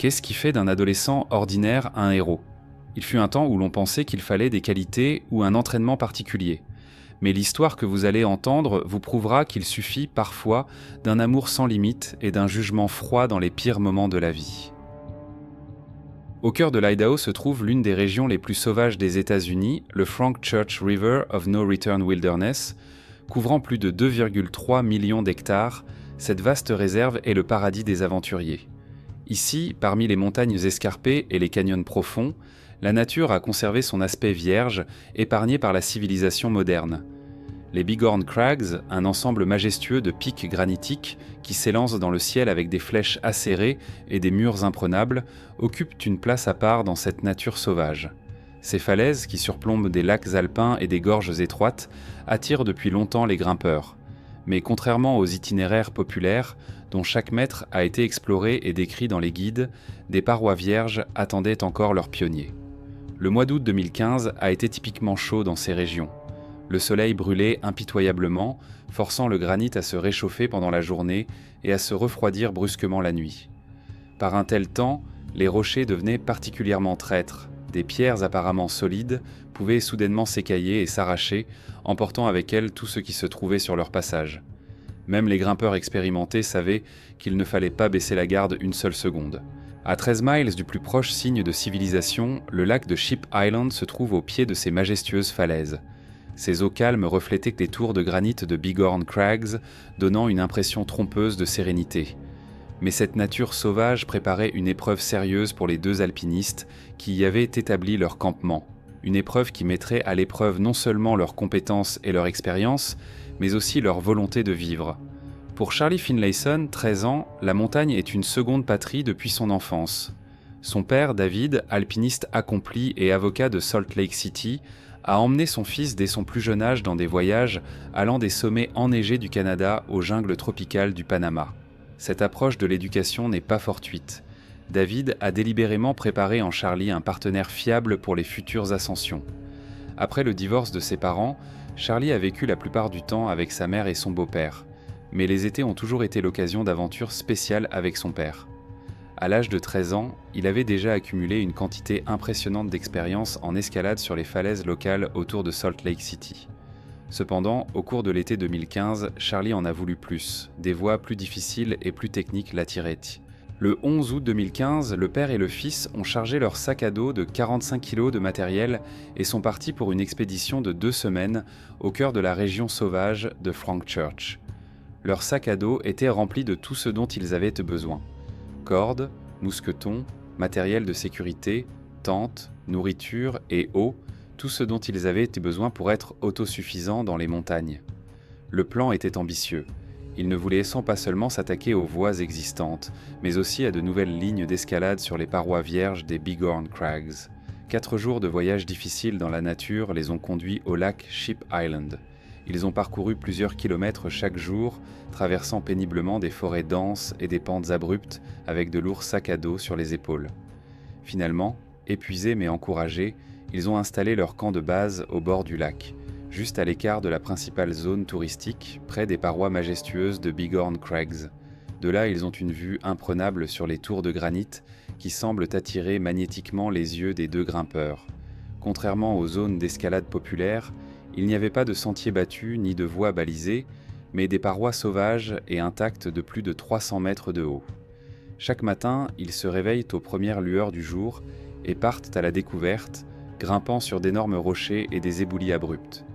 Qu'est-ce qui fait d'un adolescent ordinaire un héros ? Il fut un temps où l'on pensait qu'il fallait des qualités ou un entraînement particulier. Mais l'histoire que vous allez entendre vous prouvera qu'il suffit parfois d'un amour sans limite et d'un jugement froid dans les pires moments de la vie. Au cœur de l'Idaho se trouve l'une des régions les plus sauvages des États-Unis, le Frank Church River of No Return Wilderness. Couvrant plus de 2,3 millions d'hectares, cette vaste réserve est le paradis des aventuriers. Ici, parmi les montagnes escarpées et les canyons profonds, la nature a conservé son aspect vierge, épargné par la civilisation moderne. Les Bighorn Crags, un ensemble majestueux de pics granitiques qui s'élancent dans le ciel avec des flèches acérées et des murs imprenables, occupent une place à part dans cette nature sauvage. Ces falaises, qui surplombent des lacs alpins et des gorges étroites, attirent depuis longtemps les grimpeurs. Mais contrairement aux itinéraires populaires, dont chaque mètre a été exploré et décrit dans les guides, des parois vierges attendaient encore leurs pionniers. Le mois d'août 2015 a été typiquement chaud dans ces régions. Le soleil brûlait impitoyablement, forçant le granit à se réchauffer pendant la journée et à se refroidir brusquement la nuit. Par un tel temps, les rochers devenaient particulièrement traîtres. Des pierres apparemment solides pouvaient soudainement s'écailler et s'arracher, emportant avec elles tout ce qui se trouvait sur leur passage. Même les grimpeurs expérimentés savaient qu'il ne fallait pas baisser la garde une seule seconde. À 13 miles du plus proche signe de civilisation, le lac de Sheep Island se trouve au pied de ces majestueuses falaises. Ses eaux calmes reflétaient les tours de granit de Bighorn Crags, donnant une impression trompeuse de sérénité. Mais cette nature sauvage préparait une épreuve sérieuse pour les deux alpinistes qui y avaient établi leur campement. Une épreuve qui mettrait à l'épreuve non seulement leurs compétences et leur expérience, mais aussi leur volonté de vivre. Pour Charlie Finlayson, 13 ans, la montagne est une seconde patrie depuis son enfance. Son père, David, alpiniste accompli et avocat de Salt Lake City, a emmené son fils dès son plus jeune âge dans des voyages allant des sommets enneigés du Canada aux jungles tropicales du Panama. Cette approche de l'éducation n'est pas fortuite. David a délibérément préparé en Charlie un partenaire fiable pour les futures ascensions. Après le divorce de ses parents, Charlie a vécu la plupart du temps avec sa mère et son beau-père. Mais les étés ont toujours été l'occasion d'aventures spéciales avec son père. À l'âge de 13 ans, il avait déjà accumulé une quantité impressionnante d'expérience en escalade sur les falaises locales autour de Salt Lake City. Cependant, au cours de l'été 2015, Charlie en a voulu plus. Des voies plus difficiles et plus techniques l'attiraient. Le 11 août 2015, le père et le fils ont chargé leur sac à dos de 45 kg de matériel et sont partis pour une expédition de 2 semaines au cœur de la région sauvage de Frank Church. Leur sac à dos était rempli de tout ce dont ils avaient besoin. Cordes, mousquetons, matériel de sécurité, tentes, nourriture et eau, tout ce dont ils avaient besoin pour être autosuffisants dans les montagnes. Le plan était ambitieux. Ils ne voulaient pas seulement s'attaquer aux voies existantes, mais aussi à de nouvelles lignes d'escalade sur les parois vierges des Bighorn Crags. 4 jours de voyage difficiles dans la nature les ont conduits au lac Sheep Island. Ils ont parcouru plusieurs kilomètres chaque jour, traversant péniblement des forêts denses et des pentes abruptes avec de lourds sacs à dos sur les épaules. Finalement, épuisés mais encouragés, ils ont installé leur camp de base au bord du lac, juste à l'écart de la principale zone touristique, près des parois majestueuses de Bighorn Crags. De là, ils ont une vue imprenable sur les tours de granit qui semblent attirer magnétiquement les yeux des deux grimpeurs. Contrairement aux zones d'escalade populaires, il n'y avait pas de sentiers battus ni de voies balisées, mais des parois sauvages et intactes de plus de 300 mètres de haut. Chaque matin, ils se réveillent aux premières lueurs du jour et partent à la découverte, grimpant sur d'énormes rochers et des éboulis abrupts.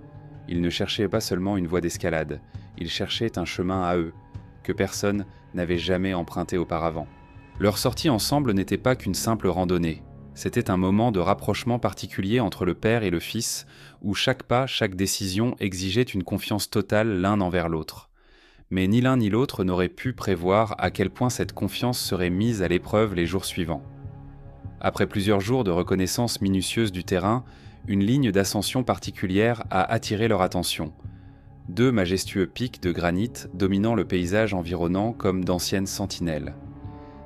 Ils ne cherchaient pas seulement une voie d'escalade, ils cherchaient un chemin à eux, que personne n'avait jamais emprunté auparavant. Leur sortie ensemble n'était pas qu'une simple randonnée. C'était un moment de rapprochement particulier entre le père et le fils, où chaque pas, chaque décision exigeait une confiance totale l'un envers l'autre. Mais ni l'un ni l'autre n'auraient pu prévoir à quel point cette confiance serait mise à l'épreuve les jours suivants. Après plusieurs jours de reconnaissance minutieuse du terrain, une ligne d'ascension particulière a attiré leur attention. 2 majestueux pics de granit dominant le paysage environnant comme d'anciennes sentinelles.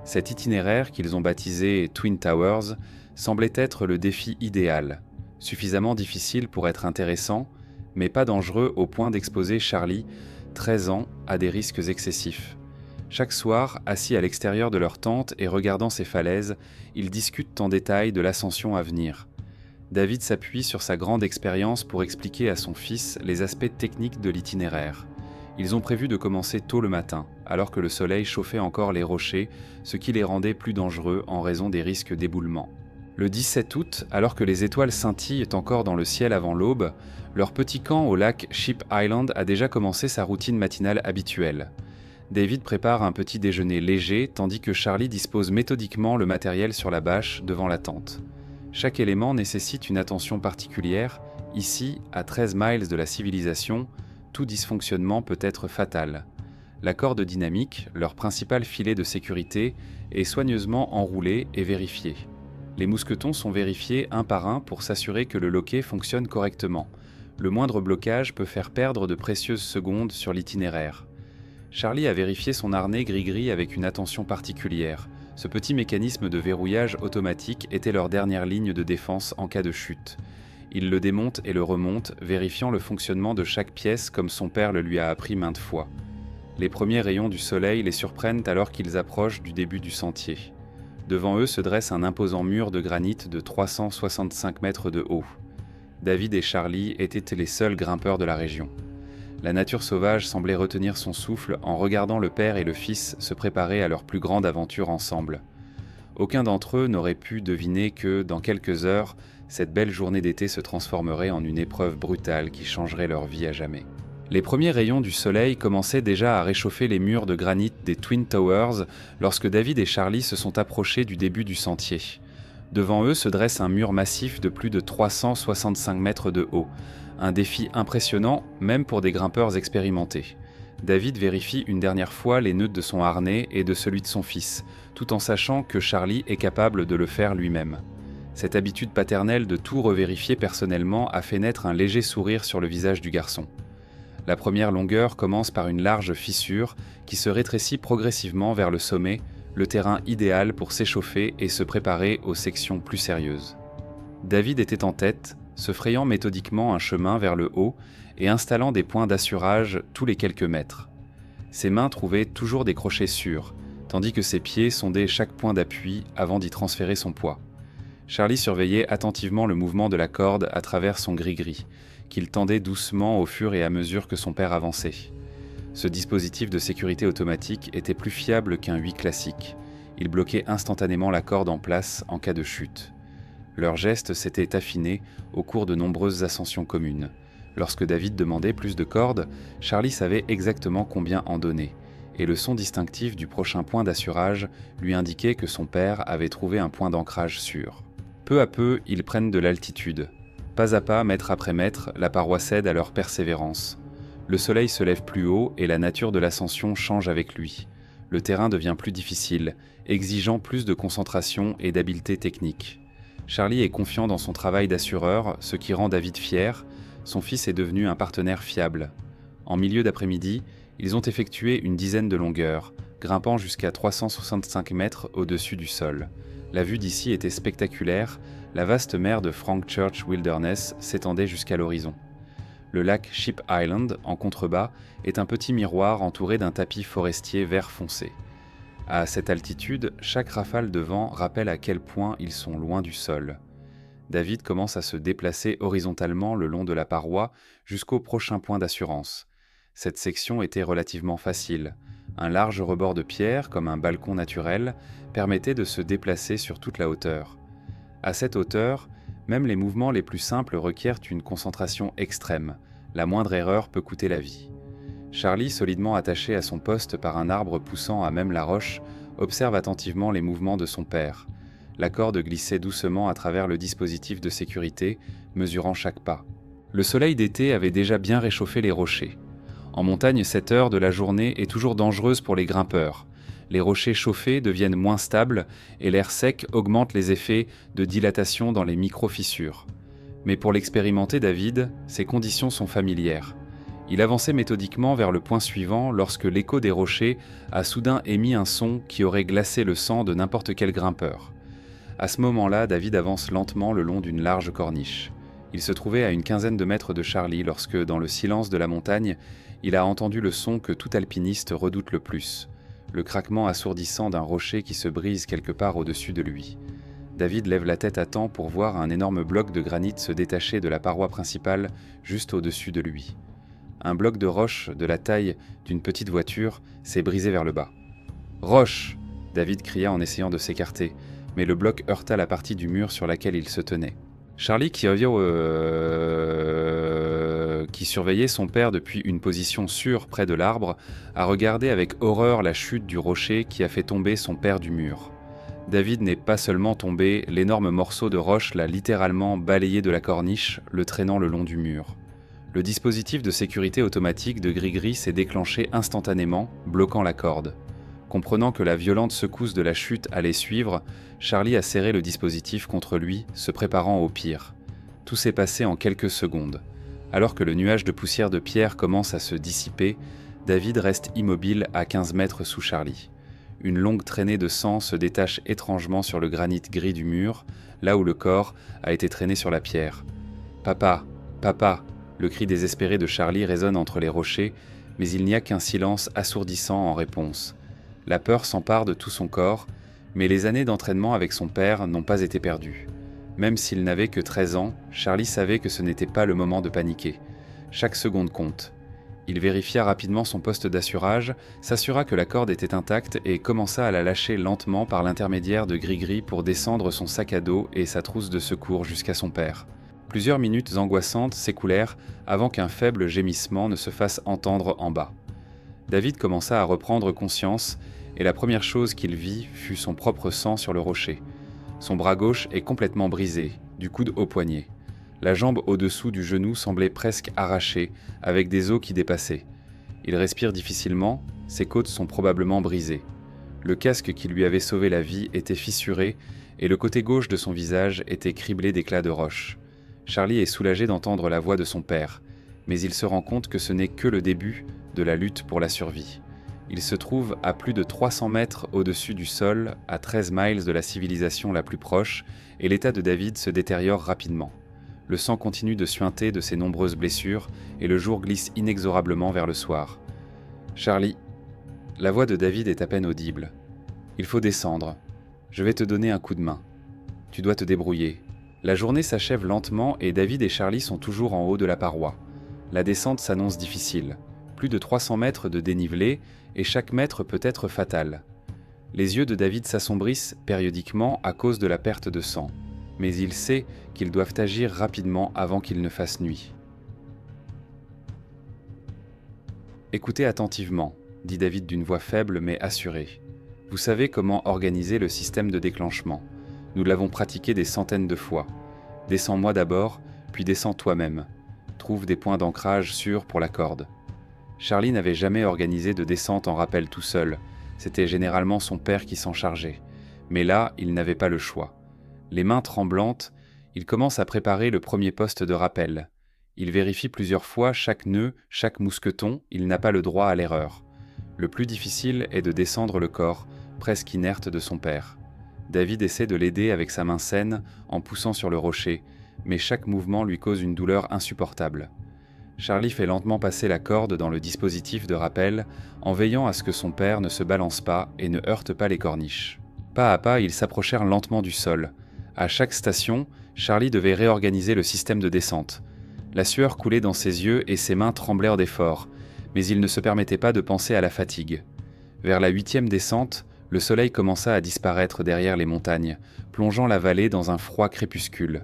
Cet itinéraire qu'ils ont baptisé Twin Towers semblait être le défi idéal, suffisamment difficile pour être intéressant, mais pas dangereux au point d'exposer Charlie, 13 ans, à des risques excessifs. Chaque soir, assis à l'extérieur de leur tente et regardant ces falaises, ils discutent en détail de l'ascension à venir. David s'appuie sur sa grande expérience pour expliquer à son fils les aspects techniques de l'itinéraire. Ils ont prévu de commencer tôt le matin, alors que le soleil chauffait encore les rochers, ce qui les rendait plus dangereux en raison des risques d'éboulement. Le 17 août, alors que les étoiles scintillent encore dans le ciel avant l'aube, leur petit camp au lac Sheep Island a déjà commencé sa routine matinale habituelle. David prépare un petit déjeuner léger, tandis que Charlie dispose méthodiquement le matériel sur la bâche devant la tente. Chaque élément nécessite une attention particulière. Ici, à 13 miles de la civilisation, tout dysfonctionnement peut être fatal. La corde dynamique, leur principal filet de sécurité, est soigneusement enroulée et vérifiée. Les mousquetons sont vérifiés un par un pour s'assurer que le loquet fonctionne correctement. Le moindre blocage peut faire perdre de précieuses secondes sur l'itinéraire. Charlie a vérifié son harnais gris-gris avec une attention particulière. Ce petit mécanisme de verrouillage automatique était leur dernière ligne de défense en cas de chute. Il le démonte et le remonte, vérifiant le fonctionnement de chaque pièce comme son père le lui a appris maintes fois. Les premiers rayons du soleil les surprennent alors qu'ils approchent du début du sentier. Devant eux se dresse un imposant mur de granit de 365 mètres de haut. David et Charlie étaient les seuls grimpeurs de la région. La nature sauvage semblait retenir son souffle en regardant le père et le fils se préparer à leur plus grande aventure ensemble. Aucun d'entre eux n'aurait pu deviner que, dans quelques heures, cette belle journée d'été se transformerait en une épreuve brutale qui changerait leur vie à jamais. Les premiers rayons du soleil commençaient déjà à réchauffer les murs de granit des Twin Towers lorsque David et Charlie se sont approchés du début du sentier. Devant eux se dresse un mur massif de plus de 365 mètres de haut, un défi impressionnant même pour des grimpeurs expérimentés. David vérifie une dernière fois les nœuds de son harnais et de celui de son fils, tout en sachant que Charlie est capable de le faire lui-même. Cette habitude paternelle de tout revérifier personnellement a fait naître un léger sourire sur le visage du garçon. La première longueur commence par une large fissure qui se rétrécit progressivement vers le sommet, le terrain idéal pour s'échauffer et se préparer aux sections plus sérieuses. David était en tête, se frayant méthodiquement un chemin vers le haut et installant des points d'assurage tous les quelques mètres. Ses mains trouvaient toujours des crochets sûrs, tandis que ses pieds sondaient chaque point d'appui avant d'y transférer son poids. Charlie surveillait attentivement le mouvement de la corde à travers son gris-gris, qu'il tendait doucement au fur et à mesure que son père avançait. Ce dispositif de sécurité automatique était plus fiable qu'un huis classique. Il bloquait instantanément la corde en place en cas de chute. Leurs gestes s'étaient affinés au cours de nombreuses ascensions communes. Lorsque David demandait plus de cordes, Charlie savait exactement combien en donner, et le son distinctif du prochain point d'assurage lui indiquait que son père avait trouvé un point d'ancrage sûr. Peu à peu, ils prennent de l'altitude. Pas à pas, mètre après mètre, la paroi cède à leur persévérance. Le soleil se lève plus haut et la nature de l'ascension change avec lui. Le terrain devient plus difficile, exigeant plus de concentration et d'habileté technique. Charlie est confiant dans son travail d'assureur, ce qui rend David fier. Son fils est devenu un partenaire fiable. En milieu d'après-midi, ils ont effectué une dizaine de longueurs, grimpant jusqu'à 365 mètres au-dessus du sol. La vue d'ici était spectaculaire, la vaste mer de Frank Church Wilderness s'étendait jusqu'à l'horizon. Le lac Sheep Island, en contrebas, est un petit miroir entouré d'un tapis forestier vert foncé. À cette altitude, chaque rafale de vent rappelle à quel point ils sont loin du sol. David commence à se déplacer horizontalement le long de la paroi jusqu'au prochain point d'assurance. Cette section était relativement facile. Un large rebord de pierre, comme un balcon naturel, permettait de se déplacer sur toute la hauteur. À cette hauteur, même les mouvements les plus simples requièrent une concentration extrême. La moindre erreur peut coûter la vie. Charlie, solidement attaché à son poste par un arbre poussant à même la roche, observe attentivement les mouvements de son père. La corde glissait doucement à travers le dispositif de sécurité, mesurant chaque pas. Le soleil d'été avait déjà bien réchauffé les rochers. En montagne, cette heure de la journée est toujours dangereuse pour les grimpeurs. Les rochers chauffés deviennent moins stables et l'air sec augmente les effets de dilatation dans les micro-fissures. Mais pour l'expérimenter David, ces conditions sont familières. Il avançait méthodiquement vers le point suivant lorsque l'écho des rochers a soudain émis un son qui aurait glacé le sang de n'importe quel grimpeur. À ce moment-là, David avance lentement le long d'une large corniche. Il se trouvait à une quinzaine de mètres de Charlie lorsque, dans le silence de la montagne, il a entendu le son que tout alpiniste redoute le plus, le craquement assourdissant d'un rocher qui se brise quelque part au-dessus de lui. David lève la tête à temps pour voir un énorme bloc de granit se détacher de la paroi principale juste au-dessus de lui. Un bloc de roche de la taille d'une petite voiture s'est brisé vers le bas. « Roche !» David cria en essayant de s'écarter, mais le bloc heurta la partie du mur sur laquelle il se tenait. Charlie, qui surveillait son père depuis une position sûre près de l'arbre, a regardé avec horreur la chute du rocher qui a fait tomber son père du mur. David n'est pas seulement tombé, l'énorme morceau de roche l'a littéralement balayé de la corniche, le traînant le long du mur. Le dispositif de sécurité automatique de Grigri s'est déclenché instantanément, bloquant la corde. Comprenant que la violente secousse de la chute allait suivre, Charlie a serré le dispositif contre lui, se préparant au pire. Tout s'est passé en quelques secondes. Alors que le nuage de poussière de pierre commence à se dissiper, David reste immobile à 15 mètres sous Charlie. Une longue traînée de sang se détache étrangement sur le granit gris du mur, là où le corps a été traîné sur la pierre. « Papa, papa !» Le cri désespéré de Charlie résonne entre les rochers, mais il n'y a qu'un silence assourdissant en réponse. La peur s'empare de tout son corps, mais les années d'entraînement avec son père n'ont pas été perdues. Même s'il n'avait que 13 ans, Charlie savait que ce n'était pas le moment de paniquer. Chaque seconde compte. Il vérifia rapidement son poste d'assurage, s'assura que la corde était intacte et commença à la lâcher lentement par l'intermédiaire de Grigri pour descendre son sac à dos et sa trousse de secours jusqu'à son père. Plusieurs minutes angoissantes s'écoulèrent avant qu'un faible gémissement ne se fasse entendre en bas. David commença à reprendre conscience et la première chose qu'il vit fut son propre sang sur le rocher. Son bras gauche est complètement brisé, du coude au poignet. La jambe au-dessous du genou semblait presque arrachée, avec des os qui dépassaient. Il respire difficilement, ses côtes sont probablement brisées. Le casque qui lui avait sauvé la vie était fissuré et le côté gauche de son visage était criblé d'éclats de roche. Charlie est soulagé d'entendre la voix de son père, mais il se rend compte que ce n'est que le début de la lutte pour la survie. Il se trouve à plus de 300 mètres au-dessus du sol, à 13 miles de la civilisation la plus proche, et l'état de David se détériore rapidement. Le sang continue de suinter de ses nombreuses blessures, et le jour glisse inexorablement vers le soir. « Charlie !» La voix de David est à peine audible. « Il faut descendre. Je vais te donner un coup de main. Tu dois te débrouiller. » La journée s'achève lentement et David et Charlie sont toujours en haut de la paroi. La descente s'annonce difficile. Plus de 300 mètres de dénivelé et chaque mètre peut être fatal. Les yeux de David s'assombrissent périodiquement à cause de la perte de sang, mais il sait qu'ils doivent agir rapidement avant qu'il ne fasse nuit. « Écoutez attentivement, » dit David d'une voix faible mais assurée. « Vous savez comment organiser le système de déclenchement. Nous l'avons pratiqué des centaines de fois. Descends-moi d'abord, puis descends toi-même. Trouve des points d'ancrage sûrs pour la corde. » Charlie n'avait jamais organisé de descente en rappel tout seul. C'était généralement son père qui s'en chargeait. Mais là, il n'avait pas le choix. Les mains tremblantes, il commence à préparer le premier poste de rappel. Il vérifie plusieurs fois chaque nœud, chaque mousqueton, il n'a pas le droit à l'erreur. Le plus difficile est de descendre le corps, presque inerte de son père. David essaie de l'aider avec sa main saine en poussant sur le rocher, mais chaque mouvement lui cause une douleur insupportable. Charlie fait lentement passer la corde dans le dispositif de rappel en veillant à ce que son père ne se balance pas et ne heurte pas les corniches. Pas à pas, ils s'approchèrent lentement du sol. À chaque station, Charlie devait réorganiser le système de descente. La sueur coulait dans ses yeux et ses mains tremblèrent d'effort, mais il ne se permettait pas de penser à la fatigue. Vers la 8e descente, le soleil commença à disparaître derrière les montagnes, plongeant la vallée dans un froid crépuscule.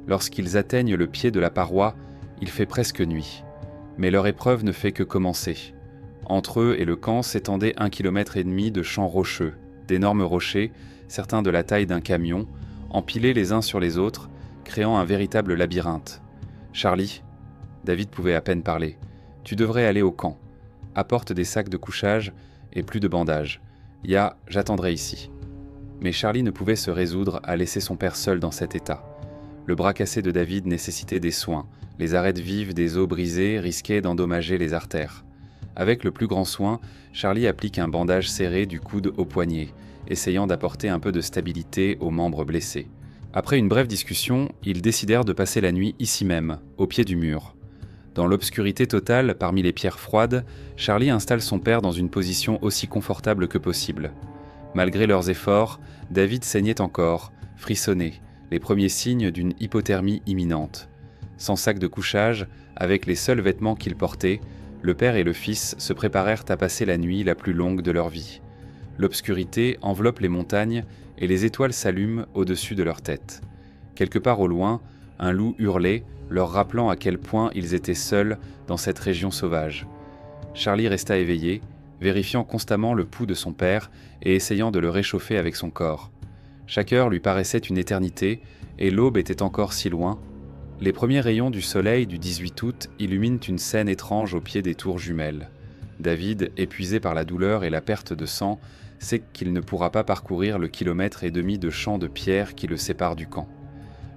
Lorsqu'ils atteignent le pied de la paroi, il fait presque nuit. Mais leur épreuve ne fait que commencer. Entre eux et le camp s'étendait 1,5 km de champs rocheux, d'énormes rochers, certains de la taille d'un camion, empilés les uns sur les autres, créant un véritable labyrinthe. « Charlie !» David pouvait à peine parler. « Tu devrais aller au camp. Apporte des sacs de couchage et plus de bandages. J'attendrai ici. » Mais Charlie ne pouvait se résoudre à laisser son père seul dans cet état. Le bras cassé de David nécessitait des soins. Les arêtes vives des os brisés risquaient d'endommager les artères. Avec le plus grand soin, Charlie applique un bandage serré du coude au poignet, essayant d'apporter un peu de stabilité aux membres blessés. Après une brève discussion, ils décidèrent de passer la nuit ici même, au pied du mur. Dans l'obscurité totale, parmi les pierres froides, Charlie installe son père dans une position aussi confortable que possible. Malgré leurs efforts, David saignait encore, frissonnait, les premiers signes d'une hypothermie imminente. Sans sac de couchage, avec les seuls vêtements qu'ils portaient, le père et le fils se préparèrent à passer la nuit la plus longue de leur vie. L'obscurité enveloppe les montagnes et les étoiles s'allument au-dessus de leur tête. Quelque part au loin, un loup hurlait, leur rappelant à quel point ils étaient seuls dans cette région sauvage. Charlie resta éveillé, vérifiant constamment le pouls de son père et essayant de le réchauffer avec son corps. Chaque heure lui paraissait une éternité, et l'aube était encore si loin. Les premiers rayons du soleil du 18 août illuminent une scène étrange au pied des tours jumelles. David, épuisé par la douleur et la perte de sang, sait qu'il ne pourra pas parcourir le 1,5 kilomètre de champ de pierre qui le sépare du camp.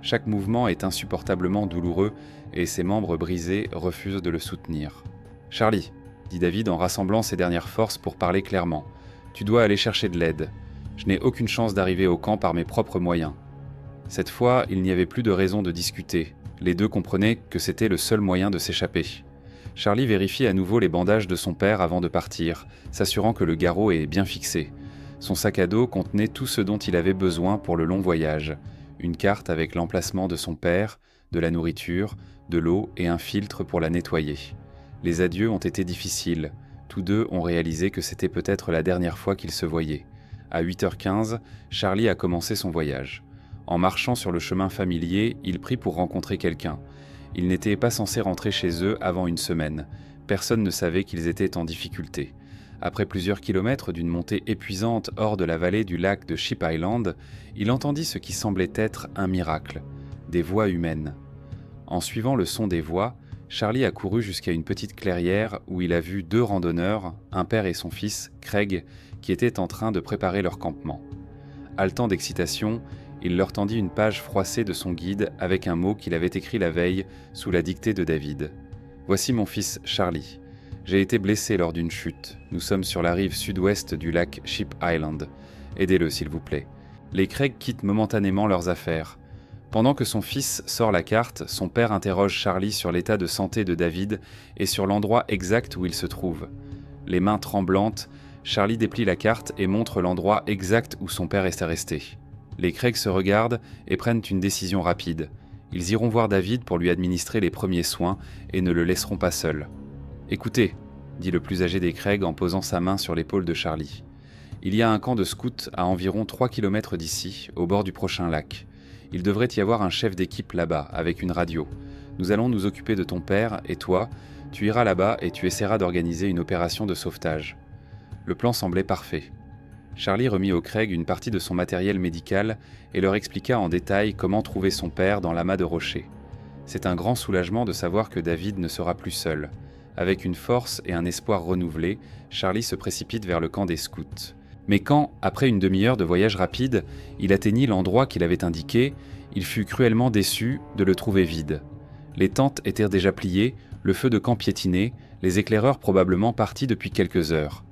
Chaque mouvement est insupportablement douloureux et ses membres brisés refusent de le soutenir. « Charlie, » dit David en rassemblant ses dernières forces pour parler clairement, « tu dois aller chercher de l'aide. Je n'ai aucune chance d'arriver au camp par mes propres moyens. » Cette fois, il n'y avait plus de raison de discuter. Les deux comprenaient que c'était le seul moyen de s'échapper. Charlie vérifie à nouveau les bandages de son père avant de partir, s'assurant que le garrot est bien fixé. Son sac à dos contenait tout ce dont il avait besoin pour le long voyage. Une carte avec l'emplacement de son père, de la nourriture, de l'eau et un filtre pour la nettoyer. Les adieux ont été difficiles. Tous deux ont réalisé que c'était peut-être la dernière fois qu'ils se voyaient. À 8h15, Charlie a commencé son voyage. En marchant sur le chemin familier, il prit pour rencontrer quelqu'un. Ils n'étaient pas censés rentrer chez eux avant une semaine. Personne ne savait qu'ils étaient en difficulté. Après plusieurs kilomètres d'une montée épuisante hors de la vallée du lac de Sheep Island, il entendit ce qui semblait être un miracle, des voix humaines. En suivant le son des voix, Charlie a couru jusqu'à une petite clairière où il a vu 2 randonneurs, un père et son fils, Craig, qui étaient en train de préparer leur campement. Haletant d'excitation, il leur tendit une page froissée de son guide avec un mot qu'il avait écrit la veille sous la dictée de David. « Voici mon fils Charlie. J'ai été blessé lors d'une chute. Nous sommes sur la rive sud-ouest du lac Sheep Island. Aidez-le s'il vous plaît. » Les Craig quittent momentanément leurs affaires. Pendant que son fils sort la carte, son père interroge Charlie sur l'état de santé de David et sur l'endroit exact où il se trouve. Les mains tremblantes, Charlie déplie la carte et montre l'endroit exact où son père était resté. Les Craig se regardent et prennent une décision rapide. Ils iront voir David pour lui administrer les premiers soins et ne le laisseront pas seul. « Écoutez, » dit le plus âgé des Craig en posant sa main sur l'épaule de Charlie. « Il y a un camp de scouts à environ 3 kilomètres d'ici, au bord du prochain lac. Il devrait y avoir un chef d'équipe là-bas, avec une radio. Nous allons nous occuper de ton père, et toi, tu iras là-bas et tu essaieras d'organiser une opération de sauvetage. » Le plan semblait parfait. Charlie remit aux Craig une partie de son matériel médical et leur expliqua en détail comment trouver son père dans l'amas de rochers. C'est un grand soulagement de savoir que David ne sera plus seul. Avec une force et un espoir renouvelés, Charlie se précipite vers le camp des scouts. Mais quand, après une demi-heure de voyage rapide, il atteignit l'endroit qu'il avait indiqué, il fut cruellement déçu de le trouver vide. Les tentes étaient déjà pliées, le feu de camp piétiné, les éclaireurs probablement partis depuis quelques heures.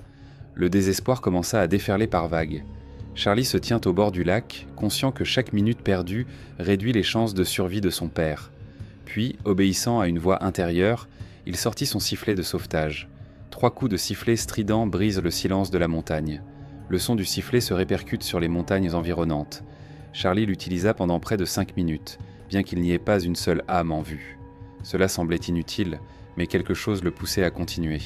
Le désespoir commença à déferler par vagues. Charlie se tient au bord du lac, conscient que chaque minute perdue réduit les chances de survie de son père. Puis, obéissant à une voix intérieure, il sortit son sifflet de sauvetage. 3 coups de sifflet stridents brisent le silence de la montagne. Le son du sifflet se répercute sur les montagnes environnantes. Charlie l'utilisa pendant près de 5 minutes, bien qu'il n'y ait pas une seule âme en vue. Cela semblait inutile, mais quelque chose le poussait à continuer.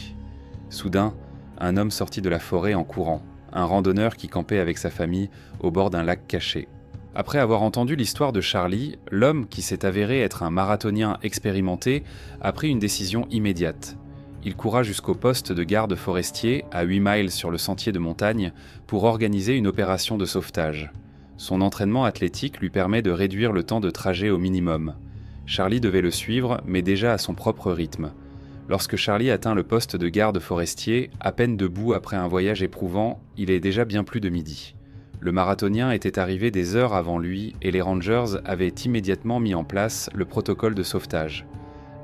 Soudain, un homme sortit de la forêt en courant, un randonneur qui campait avec sa famille au bord d'un lac caché. Après avoir entendu l'histoire de Charlie, l'homme, qui s'est avéré être un marathonien expérimenté, a pris une décision immédiate. Il courra jusqu'au poste de garde forestier, à 8 miles sur le sentier de montagne, pour organiser une opération de sauvetage. Son entraînement athlétique lui permet de réduire le temps de trajet au minimum. Charlie devait le suivre, mais déjà à son propre rythme. Lorsque Charlie atteint le poste de garde forestier, à peine debout après un voyage éprouvant, il est déjà bien plus de midi. Le marathonien était arrivé des heures avant lui et les Rangers avaient immédiatement mis en place le protocole de sauvetage.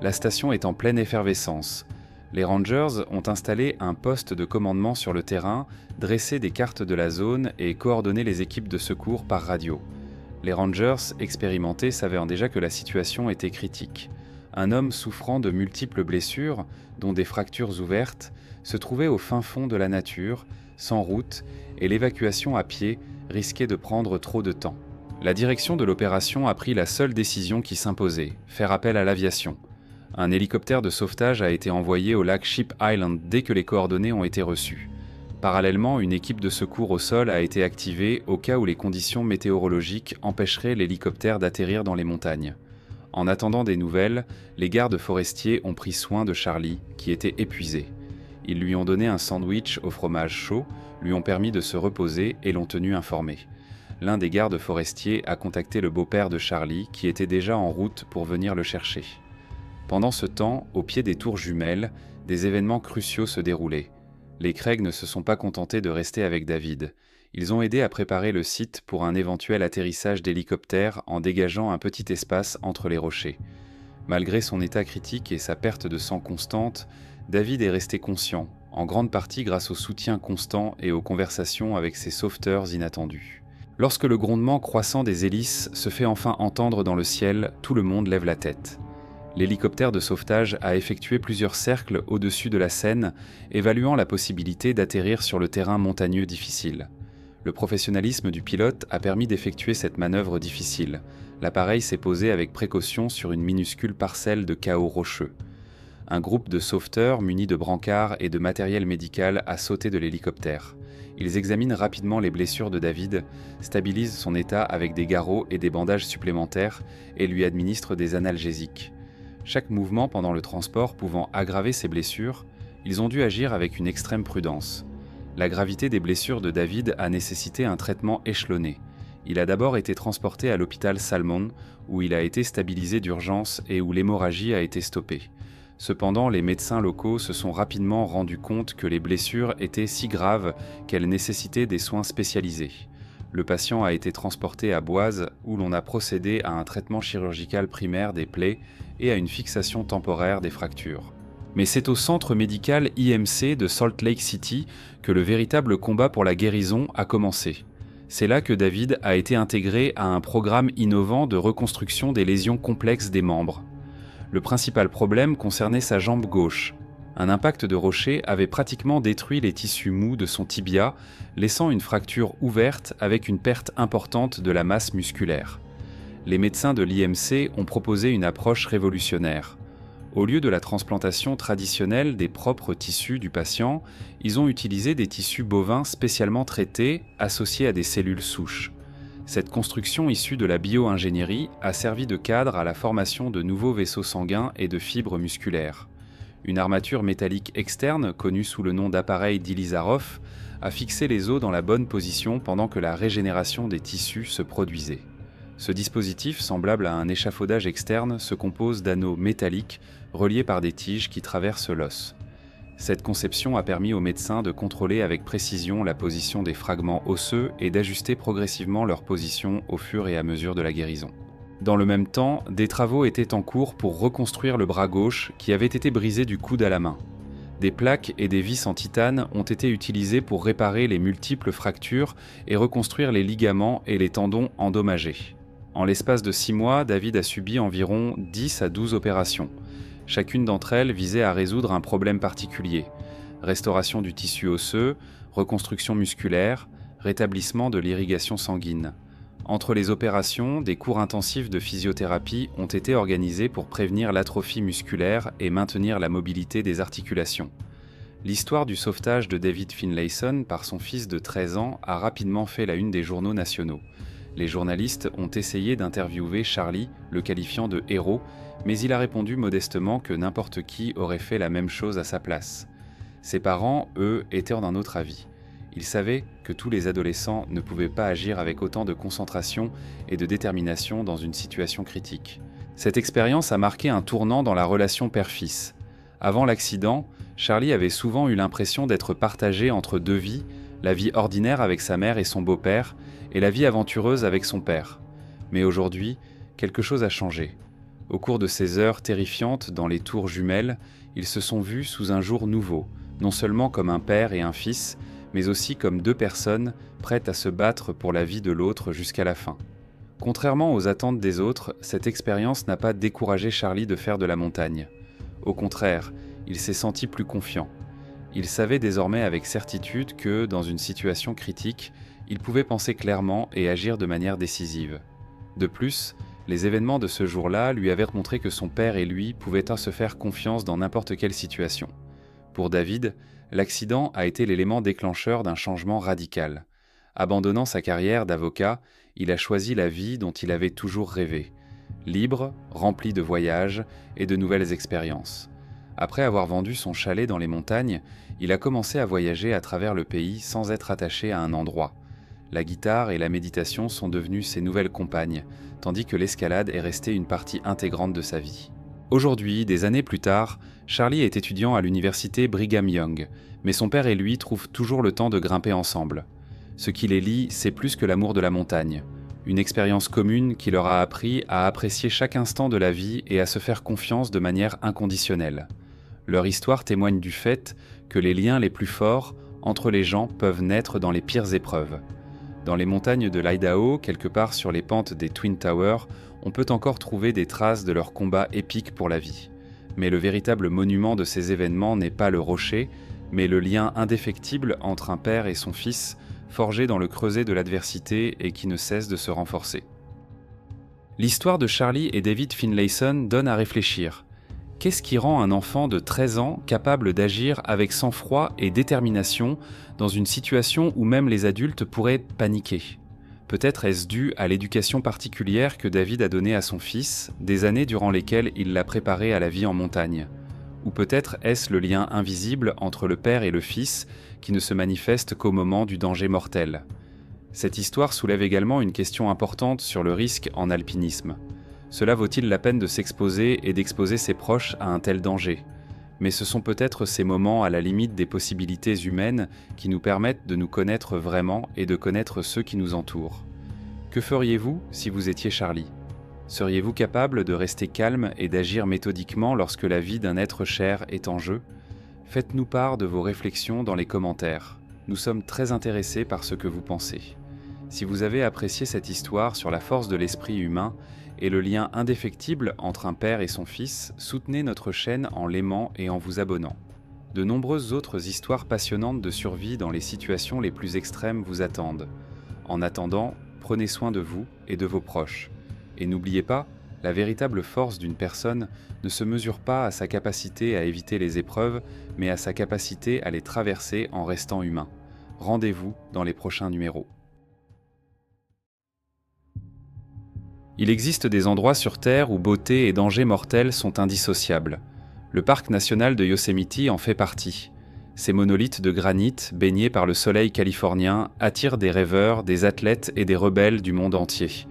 La station est en pleine effervescence. Les Rangers ont installé un poste de commandement sur le terrain, dressé des cartes de la zone et coordonné les équipes de secours par radio. Les Rangers expérimentés savaient déjà que la situation était critique. un homme souffrant de multiples blessures, dont des fractures ouvertes, se trouvait au fin fond de la nature, sans route, et l'évacuation à pied risquait de prendre trop de temps. La direction de l'opération a pris la seule décision qui s'imposait, faire appel à l'aviation. Un hélicoptère de sauvetage a été envoyé au lac Ship Island dès que les coordonnées ont été reçues. Parallèlement, une équipe de secours au sol a été activée au cas où les conditions météorologiques empêcheraient l'hélicoptère d'atterrir dans les montagnes. En attendant des nouvelles, les gardes forestiers ont pris soin de Charlie, qui était épuisé. Ils lui ont donné un sandwich au fromage chaud, lui ont permis de se reposer et l'ont tenu informé. L'un des gardes forestiers a contacté le beau-père de Charlie, qui était déjà en route pour venir le chercher. Pendant ce temps, au pied des tours jumelles, des événements cruciaux se déroulaient. Les Craig ne se sont pas contentés de rester avec David. Ils ont aidé à préparer le site pour un éventuel atterrissage d'hélicoptère en dégageant un petit espace entre les rochers. Malgré son état critique et sa perte de sang constante, David est resté conscient, en grande partie grâce au soutien constant et aux conversations avec ses sauveteurs inattendus. Lorsque le grondement croissant des hélices se fait enfin entendre dans le ciel, tout le monde lève la tête. L'hélicoptère de sauvetage a effectué plusieurs cercles au-dessus de la Seine, évaluant la possibilité d'atterrir sur le terrain montagneux difficile. Le professionnalisme du pilote a permis d'effectuer cette manœuvre difficile. L'appareil s'est posé avec précaution sur une minuscule parcelle de chaos rocheux. Un groupe de sauveteurs munis de brancards et de matériel médical a sauté de l'hélicoptère. Ils examinent rapidement les blessures de David, stabilisent son état avec des garrots et des bandages supplémentaires et lui administrent des analgésiques. Chaque mouvement pendant le transport pouvant aggraver ses blessures, ils ont dû agir avec une extrême prudence. La gravité des blessures de David a nécessité un traitement échelonné. Il a d'abord été transporté à l'hôpital Salmon, où il a été stabilisé d'urgence et où l'hémorragie a été stoppée. Cependant, les médecins locaux se sont rapidement rendus compte que les blessures étaient si graves qu'elles nécessitaient des soins spécialisés. Le patient a été transporté à Boise, où l'on a procédé à un traitement chirurgical primaire des plaies et à une fixation temporaire des fractures. Mais c'est au centre médical IMC de Salt Lake City que le véritable combat pour la guérison a commencé. C'est là que David a été intégré à un programme innovant de reconstruction des lésions complexes des membres. Le principal problème concernait sa jambe gauche. Un impact de rocher avait pratiquement détruit les tissus mous de son tibia, laissant une fracture ouverte avec une perte importante de la masse musculaire. Les médecins de l'IMC ont proposé une approche révolutionnaire. Au lieu de la transplantation traditionnelle des propres tissus du patient, ils ont utilisé des tissus bovins spécialement traités, associés à des cellules souches. Cette construction issue de la bio-ingénierie a servi de cadre à la formation de nouveaux vaisseaux sanguins et de fibres musculaires. Une armature métallique externe, connue sous le nom d'appareil d'Ilizarov, a fixé les os dans la bonne position pendant que la régénération des tissus se produisait. Ce dispositif, semblable à un échafaudage externe, se compose d'anneaux métalliques reliés par des tiges qui traversent l'os. Cette conception a permis aux médecins de contrôler avec précision la position des fragments osseux et d'ajuster progressivement leur position au fur et à mesure de la guérison. Dans le même temps, des travaux étaient en cours pour reconstruire le bras gauche qui avait été brisé du coude à la main. Des plaques et des vis en titane ont été utilisées pour réparer les multiples fractures et reconstruire les ligaments et les tendons endommagés. En l'espace de 6 mois, David a subi environ 10 à 12 opérations. Chacune d'entre elles visait à résoudre un problème particulier. Restauration du tissu osseux, reconstruction musculaire, rétablissement de l'irrigation sanguine. Entre les opérations, des cours intensifs de physiothérapie ont été organisés pour prévenir l'atrophie musculaire et maintenir la mobilité des articulations. L'histoire du sauvetage de David Finlayson par son fils de 13 ans a rapidement fait la une des journaux nationaux. Les journalistes ont essayé d'interviewer Charlie, le qualifiant de héros, mais il a répondu modestement que n'importe qui aurait fait la même chose à sa place. Ses parents, eux, étaient d'un autre avis. Ils savaient que tous les adolescents ne pouvaient pas agir avec autant de concentration et de détermination dans une situation critique. Cette expérience a marqué un tournant dans la relation père-fils. Avant l'accident, Charlie avait souvent eu l'impression d'être partagé entre deux vies, la vie ordinaire avec sa mère et son beau-père, et la vie aventureuse avec son père. Mais aujourd'hui, quelque chose a changé. Au cours de ces heures terrifiantes dans les tours jumelles, ils se sont vus sous un jour nouveau, non seulement comme un père et un fils, mais aussi comme deux personnes prêtes à se battre pour la vie de l'autre jusqu'à la fin. Contrairement aux attentes des autres, cette expérience n'a pas découragé Charlie de faire de la montagne. Au contraire, il s'est senti plus confiant. Il savait désormais avec certitude que, dans une situation critique, il pouvait penser clairement et agir de manière décisive. De plus, les événements de ce jour-là lui avaient montré que son père et lui pouvaient se faire confiance dans n'importe quelle situation. Pour David, l'accident a été l'élément déclencheur d'un changement radical. Abandonnant sa carrière d'avocat, il a choisi la vie dont il avait toujours rêvé, libre, remplie de voyages et de nouvelles expériences. Après avoir vendu son chalet dans les montagnes, il a commencé à voyager à travers le pays sans être attaché à un endroit. La guitare et la méditation sont devenues ses nouvelles compagnes, tandis que l'escalade est restée une partie intégrante de sa vie. Aujourd'hui, des années plus tard, Charlie est étudiant à l'université Brigham Young, mais son père et lui trouvent toujours le temps de grimper ensemble. Ce qui les lie, c'est plus que l'amour de la montagne. Une expérience commune qui leur a appris à apprécier chaque instant de la vie et à se faire confiance de manière inconditionnelle. Leur histoire témoigne du fait que les liens les plus forts entre les gens peuvent naître dans les pires épreuves. Dans les montagnes de l'Idaho, quelque part sur les pentes des Twin Towers, on peut encore trouver des traces de leur combat épique pour la vie. Mais le véritable monument de ces événements n'est pas le rocher, mais le lien indéfectible entre un père et son fils, forgé dans le creuset de l'adversité et qui ne cesse de se renforcer. L'histoire de Charlie et David Finlayson donne à réfléchir. Qu'est-ce qui rend un enfant de 13 ans capable d'agir avec sang-froid et détermination dans une situation où même les adultes pourraient paniquer ? Peut-être est-ce dû à l'éducation particulière que David a donnée à son fils, des années durant lesquelles il l'a préparé à la vie en montagne. Ou peut-être est-ce le lien invisible entre le père et le fils qui ne se manifeste qu'au moment du danger mortel. Cette histoire soulève également une question importante sur le risque en alpinisme. Cela vaut-il la peine de s'exposer et d'exposer ses proches à un tel danger ? Mais ce sont peut-être ces moments à la limite des possibilités humaines qui nous permettent de nous connaître vraiment et de connaître ceux qui nous entourent. Que feriez-vous si vous étiez Charlie ? Seriez-vous capable de rester calme et d'agir méthodiquement lorsque la vie d'un être cher est en jeu ? Faites-nous part de vos réflexions dans les commentaires. Nous sommes très intéressés par ce que vous pensez. Si vous avez apprécié cette histoire sur la force de l'esprit humain et le lien indéfectible entre un père et son fils, soutenez notre chaîne en l'aimant et en vous abonnant. De nombreuses autres histoires passionnantes de survie dans les situations les plus extrêmes vous attendent. En attendant, prenez soin de vous et de vos proches. Et n'oubliez pas, la véritable force d'une personne ne se mesure pas à sa capacité à éviter les épreuves, mais à sa capacité à les traverser en restant humain. Rendez-vous dans les prochains numéros. Il existe des endroits sur Terre où beauté et danger mortel sont indissociables. Le parc national de Yosemite en fait partie. Ces monolithes de granit, baignés par le soleil californien, attirent des rêveurs, des athlètes et des rebelles du monde entier.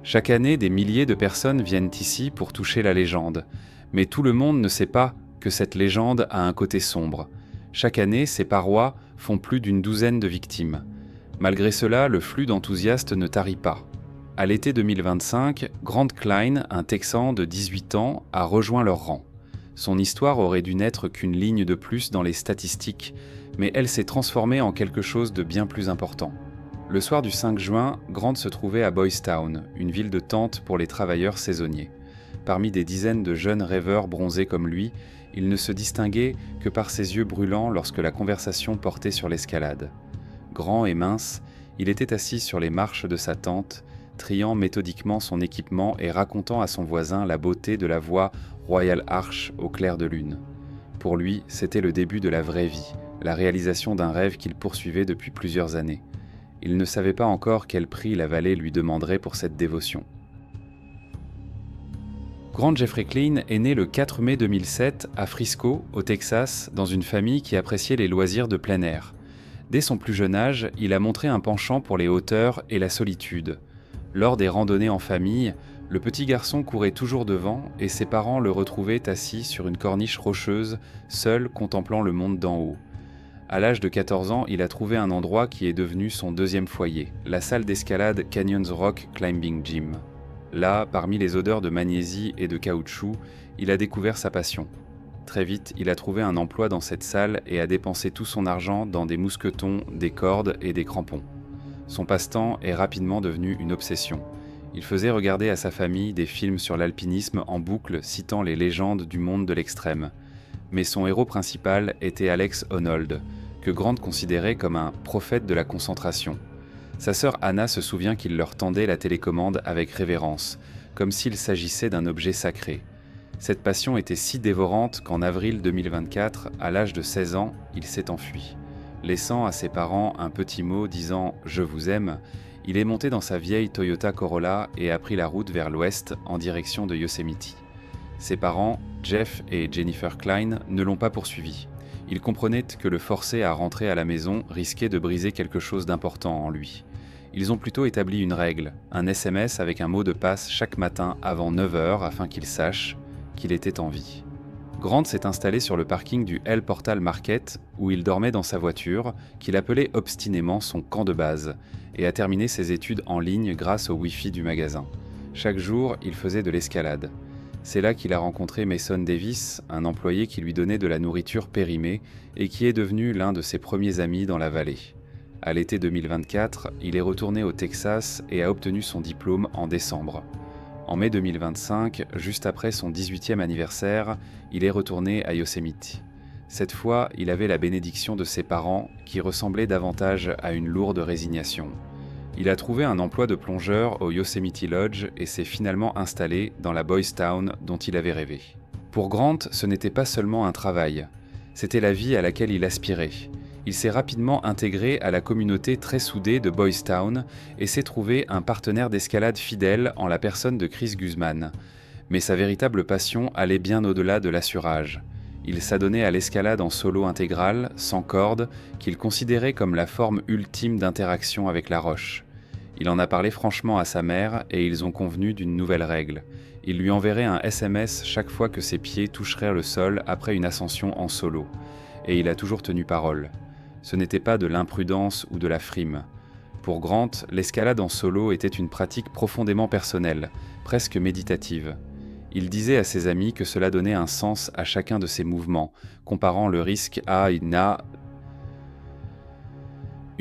Chaque année, des milliers de personnes viennent ici pour toucher la légende. Mais tout le monde ne sait pas que cette légende a un côté sombre. Chaque année, ces parois font plus d'une douzaine de victimes. Malgré cela, le flux d'enthousiastes ne tarit pas. À l'été 2025, Grant Klein, un Texan de 18 ans, a rejoint leur rang. Son histoire aurait dû n'être qu'une ligne de plus dans les statistiques, mais elle s'est transformée en quelque chose de bien plus important. Le soir du 5 juin, Grant se trouvait à Boys Town, une ville de tente pour les travailleurs saisonniers. Parmi des dizaines de jeunes rêveurs bronzés comme lui, il ne se distinguait que par ses yeux brûlants lorsque la conversation portait sur l'escalade. Grand et mince, il était assis sur les marches de sa tente, triant méthodiquement son équipement et racontant à son voisin la beauté de la voie Royal Arch au clair de lune. Pour lui, c'était le début de la vraie vie, la réalisation d'un rêve qu'il poursuivait depuis plusieurs années. Il ne savait pas encore quel prix la vallée lui demanderait pour cette dévotion. Grant Jeffrey Klein est né le 4 mai 2007 à Frisco, au Texas, dans une famille qui appréciait les loisirs de plein air. Dès son plus jeune âge, il a montré un penchant pour les hauteurs et la solitude. Lors des randonnées en famille, le petit garçon courait toujours devant et ses parents le retrouvaient assis sur une corniche rocheuse, seul contemplant le monde d'en haut. À l'âge de 14 ans, il a trouvé un endroit qui est devenu son deuxième foyer, la salle d'escalade Canyons Rock Climbing Gym. Là, parmi les odeurs de magnésie et de caoutchouc, il a découvert sa passion. Très vite, il a trouvé un emploi dans cette salle et a dépensé tout son argent dans des mousquetons, des cordes et des crampons. Son passe-temps est rapidement devenu une obsession. Il faisait regarder à sa famille des films sur l'alpinisme en boucle citant les légendes du monde de l'extrême. Mais son héros principal était Alex Honnold, que Grant considérait comme un prophète de la concentration. Sa sœur Anna se souvient qu'il leur tendait la télécommande avec révérence, comme s'il s'agissait d'un objet sacré. Cette passion était si dévorante qu'en avril 2024, à l'âge de 16 ans, il s'est enfui. Laissant à ses parents un petit mot disant « Je vous aime », il est monté dans sa vieille Toyota Corolla et a pris la route vers l'ouest en direction de Yosemite. Ses parents, Jeff et Jennifer Klein, ne l'ont pas poursuivi. Ils comprenaient que le forcer à rentrer à la maison risquait de briser quelque chose d'important en lui. Ils ont plutôt établi une règle, un SMS avec un mot de passe chaque matin avant 9h afin qu'il sache qu'il était en vie. Grant s'est installé sur le parking du El Portal Market où il dormait dans sa voiture, qu'il appelait obstinément son camp de base, et a terminé ses études en ligne grâce au Wi-Fi du magasin. Chaque jour, il faisait de l'escalade. C'est là qu'il a rencontré Mason Davis, un employé qui lui donnait de la nourriture périmée et qui est devenu l'un de ses premiers amis dans la vallée. À l'été 2024, il est retourné au Texas et a obtenu son diplôme en décembre. En mai 2025, juste après son 18e anniversaire, il est retourné à Yosemite. Cette fois, il avait la bénédiction de ses parents, qui ressemblait davantage à une lourde résignation. Il a trouvé un emploi de plongeur au Yosemite Lodge et s'est finalement installé dans la Boys Town dont il avait rêvé. Pour Grant, ce n'était pas seulement un travail, c'était la vie à laquelle il aspirait. Il s'est rapidement intégré à la communauté très soudée de Boys Town et s'est trouvé un partenaire d'escalade fidèle en la personne de Chris Guzman. Mais sa véritable passion allait bien au-delà de l'assurage. Il s'adonnait à l'escalade en solo intégral, sans corde, qu'il considérait comme la forme ultime d'interaction avec la roche. Il en a parlé franchement à sa mère et ils ont convenu d'une nouvelle règle. Il lui enverrait un SMS chaque fois que ses pieds toucheraient le sol après une ascension en solo. Et il a toujours tenu parole. Ce n'était pas de l'imprudence ou de la frime. Pour Grant, l'escalade en solo était une pratique profondément personnelle, presque méditative. Il disait à ses amis que cela donnait un sens à chacun de ses mouvements, comparant le risque à une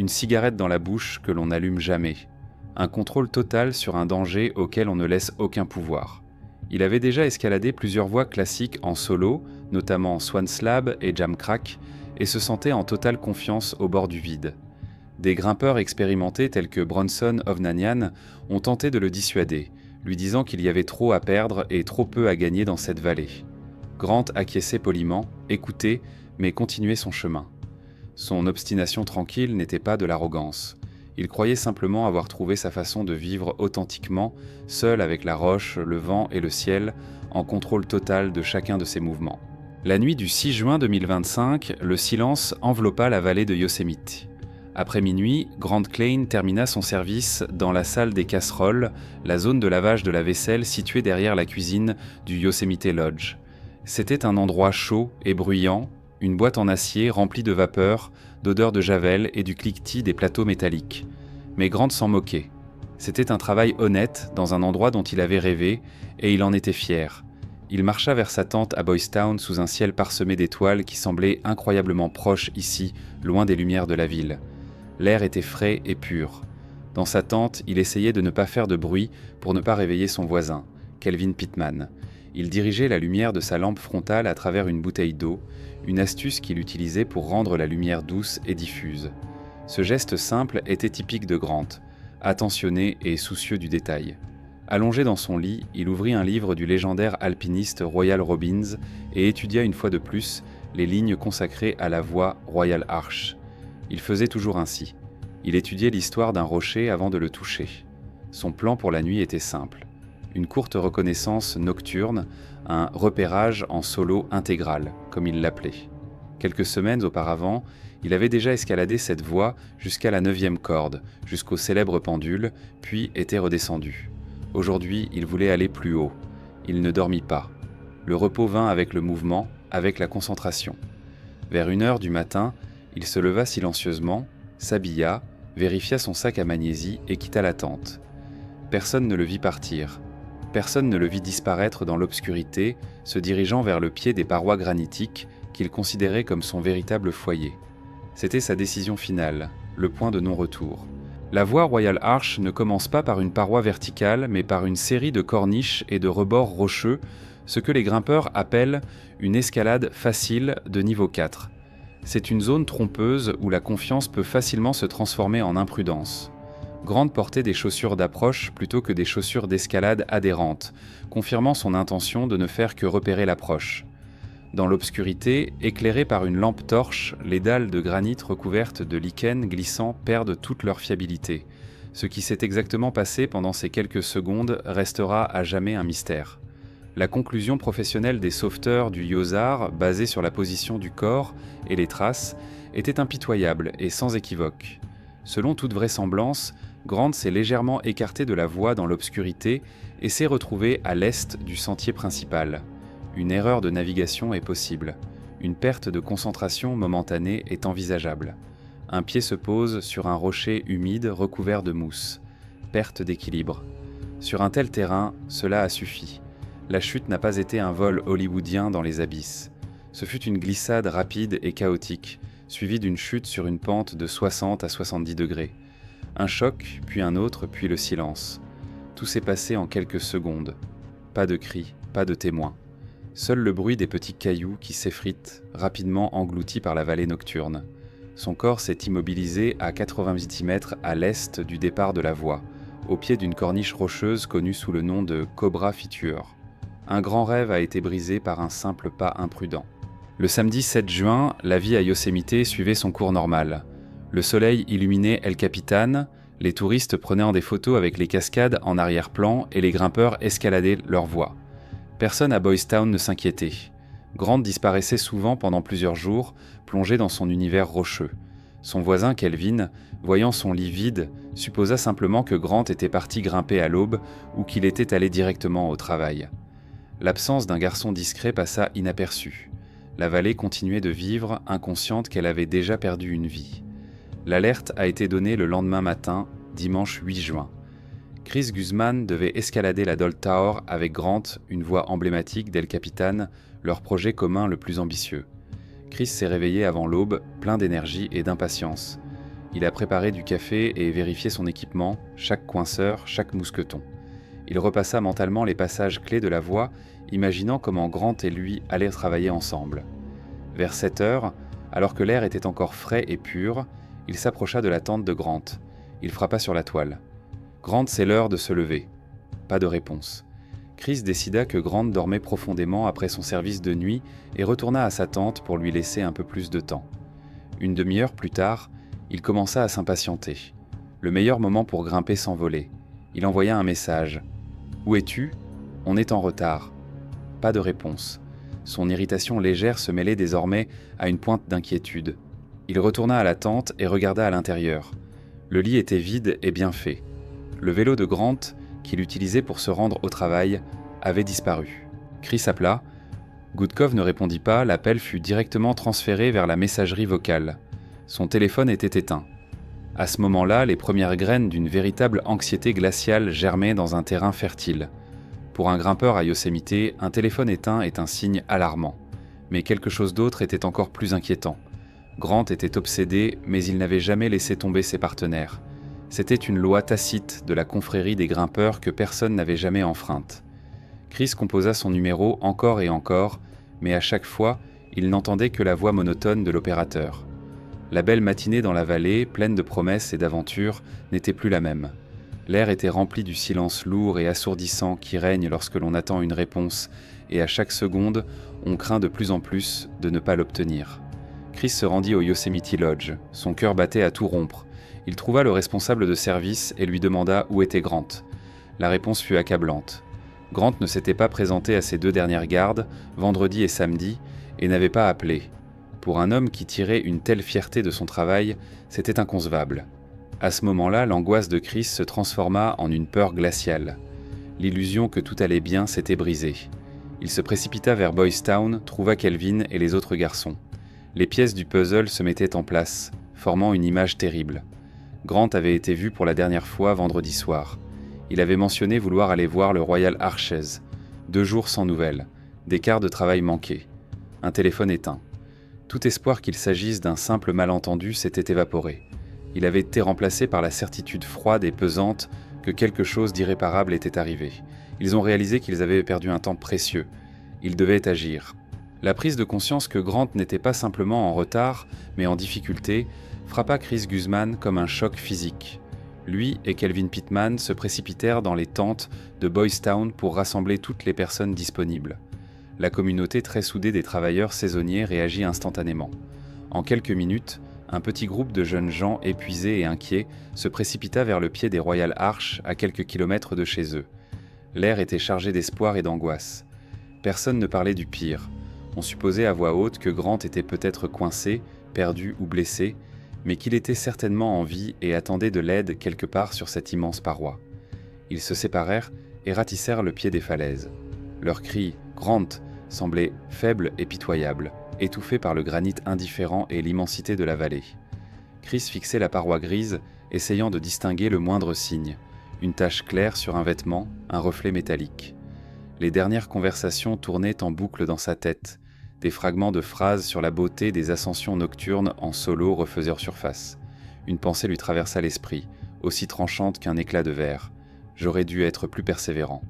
cigarette dans la bouche que l'on n'allume jamais, un contrôle total sur un danger auquel on ne laisse aucun pouvoir. Il avait déjà escaladé plusieurs voies classiques en solo, notamment Swan Slab et Jam Crack, et se sentait en totale confiance au bord du vide. Des grimpeurs expérimentés tels que Bronson Ovnanian ont tenté de le dissuader, lui disant qu'il y avait trop à perdre et trop peu à gagner dans cette vallée. Grant acquiesçait poliment, écoutait, mais continuait son chemin. Son obstination tranquille n'était pas de l'arrogance. Il croyait simplement avoir trouvé sa façon de vivre authentiquement, seul avec la roche, le vent et le ciel, en contrôle total de chacun de ses mouvements. La nuit du 6 juin 2025, le silence enveloppa la vallée de Yosemite. Après minuit, Grant Klein termina son service dans la salle des casseroles, la zone de lavage de la vaisselle située derrière la cuisine du Yosemite Lodge. C'était un endroit chaud et bruyant, une boîte en acier remplie de vapeur, d'odeur de javel et du cliquetis des plateaux métalliques. Mais Grant s'en moquait. C'était un travail honnête dans un endroit dont il avait rêvé, et il en était fier. Il marcha vers sa tente à Boys Town sous un ciel parsemé d'étoiles qui semblait incroyablement proche ici, loin des lumières de la ville. L'air était frais et pur. Dans sa tente, il essayait de ne pas faire de bruit pour ne pas réveiller son voisin, Kelvin Pittman. Il dirigeait la lumière de sa lampe frontale à travers une bouteille d'eau, une astuce qu'il utilisait pour rendre la lumière douce et diffuse. Ce geste simple était typique de Grant, attentionné et soucieux du détail. Allongé dans son lit, il ouvrit un livre du légendaire alpiniste Royal Robbins et étudia une fois de plus les lignes consacrées à la voie Royal Arch. Il faisait toujours ainsi. Il étudiait l'histoire d'un rocher avant de le toucher. Son plan pour la nuit était simple. Une courte reconnaissance nocturne, un repérage en solo intégral, comme il l'appelait. Quelques semaines auparavant, il avait déjà escaladé cette voie jusqu'à la 9e corde, jusqu'au célèbre pendule, puis était redescendu. Aujourd'hui, il voulait aller plus haut. Il ne dormit pas. Le repos vint avec le mouvement, avec la concentration. Vers 1h du matin, il se leva silencieusement, s'habilla, vérifia son sac à magnésie et quitta la tente. Personne ne le vit partir. Personne ne le vit disparaître dans l'obscurité, se dirigeant vers le pied des parois granitiques qu'il considérait comme son véritable foyer. C'était sa décision finale, le point de non-retour. La voie Royal Arch ne commence pas par une paroi verticale, mais par une série de corniches et de rebords rocheux, ce que les grimpeurs appellent une escalade facile de niveau 4. C'est une zone trompeuse où la confiance peut facilement se transformer en imprudence. Grant portait des chaussures d'approche plutôt que des chaussures d'escalade adhérentes, confirmant son intention de ne faire que repérer l'approche. Dans l'obscurité, éclairées par une lampe torche, les dalles de granit recouvertes de lichen glissant perdent toute leur fiabilité. Ce qui s'est exactement passé pendant ces quelques secondes restera à jamais un mystère. La conclusion professionnelle des sauveteurs du Yozar, basée sur la position du corps et les traces, était impitoyable et sans équivoque. Selon toute vraisemblance, Grant s'est légèrement écarté de la voie dans l'obscurité et s'est retrouvé à l'est du sentier principal. Une erreur de navigation est possible. Une perte de concentration momentanée est envisageable. Un pied se pose sur un rocher humide recouvert de mousse. Perte d'équilibre. Sur un tel terrain, cela a suffi. La chute n'a pas été un vol hollywoodien dans les abysses. Ce fut une glissade rapide et chaotique, suivie d'une chute sur une pente de 60 à 70 degrés. Un choc, puis un autre, puis le silence. Tout s'est passé en quelques secondes. Pas de cris, pas de témoins. Seul le bruit des petits cailloux qui s'effritent, rapidement engloutis par la vallée nocturne. Son corps s'est immobilisé à 90 mètres à l'est du départ de la voie, au pied d'une corniche rocheuse connue sous le nom de Cobra Feature. Un grand rêve a été brisé par un simple pas imprudent. Le samedi 7 juin, la vie à Yosemite suivait son cours normal. Le soleil illuminait El Capitan, les touristes prenaient des photos avec les cascades en arrière-plan et les grimpeurs escaladaient leur voie. Personne à Boys Town ne s'inquiétait. Grant disparaissait souvent pendant plusieurs jours, plongé dans son univers rocheux. Son voisin Kelvin, voyant son lit vide, supposa simplement que Grant était parti grimper à l'aube ou qu'il était allé directement au travail. L'absence d'un garçon discret passa inaperçue. La vallée continuait de vivre, inconsciente qu'elle avait déjà perdu une vie. L'alerte a été donnée le lendemain matin, dimanche 8 juin. Chris Guzman devait escalader la Dole Tower avec Grant, une voie emblématique d'El Capitan, leur projet commun le plus ambitieux. Chris s'est réveillé avant l'aube, plein d'énergie et d'impatience. Il a préparé du café et vérifié son équipement, chaque coinceur, chaque mousqueton. Il repassa mentalement les passages clés de la voie, imaginant comment Grant et lui allaient travailler ensemble. Vers 7 heures, alors que l'air était encore frais et pur, il s'approcha de la tente de Grant. Il frappa sur la toile. « Grant, c'est l'heure de se lever. » Pas de réponse. Chris décida que Grant dormait profondément après son service de nuit et retourna à sa tente pour lui laisser un peu plus de temps. Une demi-heure plus tard, il commença à s'impatienter. Le meilleur moment pour grimper s'envolait. Il envoya un message. « Où es-tu ? On est en retard. » Pas de réponse. Son irritation légère se mêlait désormais à une pointe d'inquiétude. Il retourna à la tente et regarda à l'intérieur. Le lit était vide et bien fait. Le vélo de Grant, qu'il utilisait pour se rendre au travail, avait disparu. Chris appela. Goodkov ne répondit pas, l'appel fut directement transféré vers la messagerie vocale. Son téléphone était éteint. À ce moment-là, les premières graines d'une véritable anxiété glaciale germaient dans un terrain fertile. Pour un grimpeur à Yosemite, un téléphone éteint est un signe alarmant. Mais quelque chose d'autre était encore plus inquiétant. Grant était obsédé, mais il n'avait jamais laissé tomber ses partenaires. C'était une loi tacite de la confrérie des grimpeurs que personne n'avait jamais enfreinte. Chris composa son numéro encore et encore, mais à chaque fois, il n'entendait que la voix monotone de l'opérateur. La belle matinée dans la vallée, pleine de promesses et d'aventures, n'était plus la même. L'air était rempli du silence lourd et assourdissant qui règne lorsque l'on attend une réponse, et à chaque seconde, on craint de plus en plus de ne pas l'obtenir. Chris se rendit au Yosemite Lodge. Son cœur battait à tout rompre. Il trouva le responsable de service et lui demanda où était Grant. La réponse fut accablante. Grant ne s'était pas présenté à ses 2 dernières gardes, vendredi et samedi, et n'avait pas appelé. Pour un homme qui tirait une telle fierté de son travail, c'était inconcevable. À ce moment-là, l'angoisse de Chris se transforma en une peur glaciale. L'illusion que tout allait bien s'était brisée. Il se précipita vers Boys Town, trouva Kelvin et les autres garçons. Les pièces du puzzle se mettaient en place, formant une image terrible. Grant avait été vu pour la dernière fois vendredi soir. Il avait mentionné vouloir aller voir le Royal Arches. 2 jours sans nouvelles, des quarts de travail manqués, un téléphone éteint. Tout espoir qu'il s'agisse d'un simple malentendu s'était évaporé. Il avait été remplacé par la certitude froide et pesante que quelque chose d'irréparable était arrivé. Ils ont réalisé qu'ils avaient perdu un temps précieux. Ils devaient agir. La prise de conscience que Grant n'était pas simplement en retard, mais en difficulté, frappa Chris Guzman comme un choc physique. Lui et Kelvin Pittman se précipitèrent dans les tentes de Boys Town pour rassembler toutes les personnes disponibles. La communauté très soudée des travailleurs saisonniers réagit instantanément. En quelques minutes, un petit groupe de jeunes gens épuisés et inquiets se précipita vers le pied des Royal Arch à quelques kilomètres de chez eux. L'air était chargé d'espoir et d'angoisse. Personne ne parlait du pire. On supposait à voix haute que Grant était peut-être coincé, perdu ou blessé, mais qu'il était certainement en vie et attendait de l'aide quelque part sur cette immense paroi. Ils se séparèrent et ratissèrent le pied des falaises. Leurs cris « Grant !» semblaient faibles et pitoyables, étouffés par le granit indifférent et l'immensité de la vallée. Chris fixait la paroi grise, essayant de distinguer le moindre signe, une tache claire sur un vêtement, un reflet métallique. Les dernières conversations tournaient en boucle dans sa tête. Des fragments de phrases sur la beauté des ascensions nocturnes en solo refaisaient surface. Une pensée lui traversa l'esprit, aussi tranchante qu'un éclat de verre. « J'aurais dû être plus persévérant. »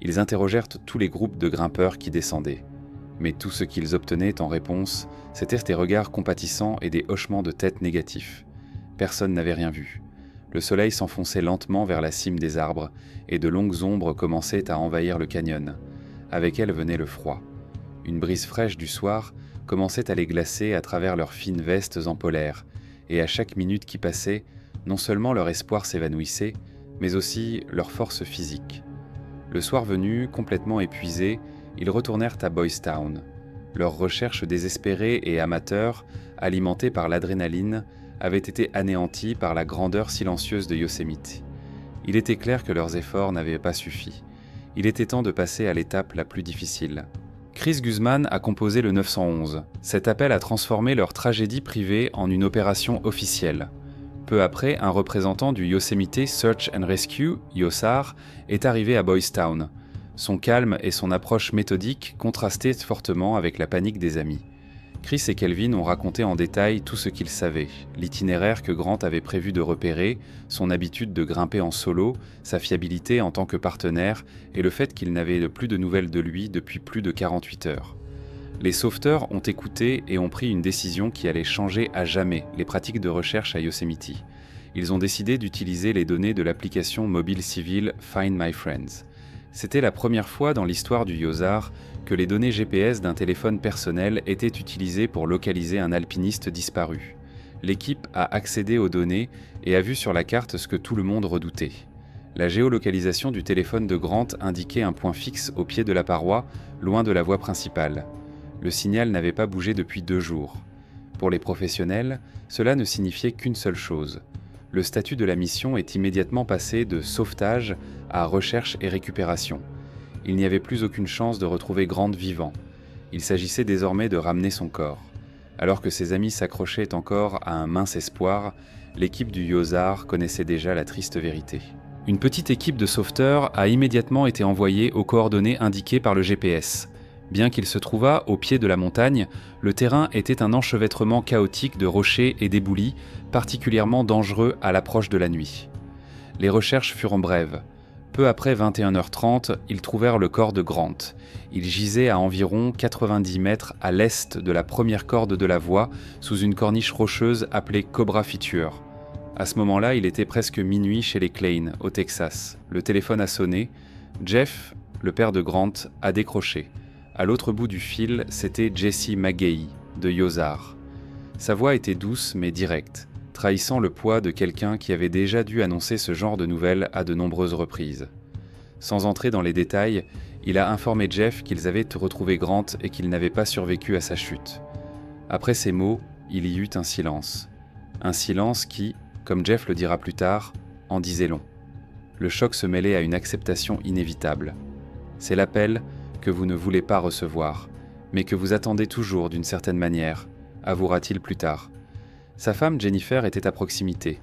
Ils interrogèrent tous les groupes de grimpeurs qui descendaient. Mais tout ce qu'ils obtenaient en réponse, c'étaient des regards compatissants et des hochements de tête négatifs. Personne n'avait rien vu. Le soleil s'enfonçait lentement vers la cime des arbres, et de longues ombres commençaient à envahir le canyon. Avec elles venait le froid. Une brise fraîche du soir commençait à les glacer à travers leurs fines vestes en polaire, et à chaque minute qui passait, non seulement leur espoir s'évanouissait, mais aussi leur force physique. Le soir venu, complètement épuisés, ils retournèrent à Boys Town. Leurs recherches désespérées et amateurs, alimentées par l'adrénaline, avaient été anéanties par la grandeur silencieuse de Yosemite. Il était clair que leurs efforts n'avaient pas suffi. Il était temps de passer à l'étape la plus difficile. Chris Guzman a composé le 911. Cet appel a transformé leur tragédie privée en une opération officielle. Peu après, un représentant du Yosemite Search and Rescue, YOSAR, est arrivé à Boys Town. Son calme et son approche méthodique contrastaient fortement avec la panique des amis. Chris et Kelvin ont raconté en détail tout ce qu'ils savaient, l'itinéraire que Grant avait prévu de repérer, son habitude de grimper en solo, sa fiabilité en tant que partenaire et le fait qu'ils n'avaient plus de nouvelles de lui depuis plus de 48 heures. Les sauveteurs ont écouté et ont pris une décision qui allait changer à jamais les pratiques de recherche à Yosemite. Ils ont décidé d'utiliser les données de l'application mobile civile Find My Friends. C'était la première fois dans l'histoire du YOSAR que les données GPS d'un téléphone personnel étaient utilisées pour localiser un alpiniste disparu. L'équipe a accédé aux données et a vu sur la carte ce que tout le monde redoutait. La géolocalisation du téléphone de Grant indiquait un point fixe au pied de la paroi, loin de la voie principale. Le signal n'avait pas bougé depuis 2 jours. Pour les professionnels, cela ne signifiait qu'une seule chose. Le statut de la mission est immédiatement passé de sauvetage à recherche et récupération. Il n'y avait plus aucune chance de retrouver Grant vivant. Il s'agissait désormais de ramener son corps. Alors que ses amis s'accrochaient encore à un mince espoir, l'équipe du YOSAR connaissait déjà la triste vérité. Une petite équipe de sauveteurs a immédiatement été envoyée aux coordonnées indiquées par le GPS. Bien qu'il se trouvât au pied de la montagne, le terrain était un enchevêtrement chaotique de rochers et d'éboulis, particulièrement dangereux à l'approche de la nuit. Les recherches furent brèves. Peu après 21h30, ils trouvèrent le corps de Grant. Il gisait à environ 90 mètres à l'est de la première corde de la voie, sous une corniche rocheuse appelée Cobra Feature. À ce moment-là, il était presque minuit chez les Klein, au Texas. Le téléphone a sonné. Jeff, le père de Grant, a décroché. À l'autre bout du fil, c'était Jesse McGahey, de YOSAR. Sa voix était douce mais directe, trahissant le poids de quelqu'un qui avait déjà dû annoncer ce genre de nouvelles à de nombreuses reprises. Sans entrer dans les détails, il a informé Jeff qu'ils avaient retrouvé Grant et qu'il n'avait pas survécu à sa chute. Après ces mots, il y eut un silence. Un silence qui, comme Jeff le dira plus tard, en disait long. Le choc se mêlait à une acceptation inévitable. C'est l'appel que vous ne voulez pas recevoir, mais que vous attendez toujours d'une certaine manière, avouera-t-il plus tard. Sa femme Jennifer était à proximité.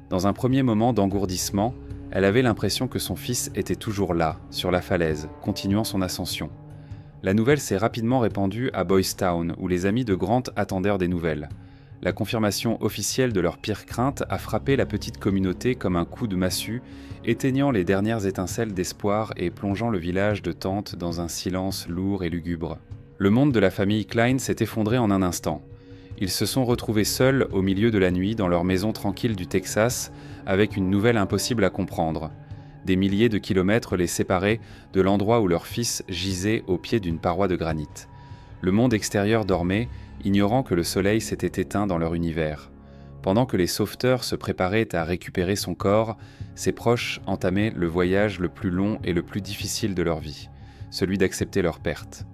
Dans un premier moment d'engourdissement, elle avait l'impression que son fils était toujours là, sur la falaise, continuant son ascension. La nouvelle s'est rapidement répandue à Boys Town, où les amis de Grant attendèrent des nouvelles. La confirmation officielle de leur pire crainte a frappé la petite communauté comme un coup de massue, éteignant les dernières étincelles d'espoir et plongeant le village de Tente dans un silence lourd et lugubre. Le monde de la famille Klein s'est effondré en un instant. Ils se sont retrouvés seuls au milieu de la nuit dans leur maison tranquille du Texas, avec une nouvelle impossible à comprendre. Des milliers de kilomètres les séparaient de l'endroit où leur fils gisait au pied d'une paroi de granit. Le monde extérieur dormait, ignorant que le soleil s'était éteint dans leur univers. Pendant que les sauveteurs se préparaient à récupérer son corps, ses proches entamaient le voyage le plus long et le plus difficile de leur vie, celui d'accepter leur perte.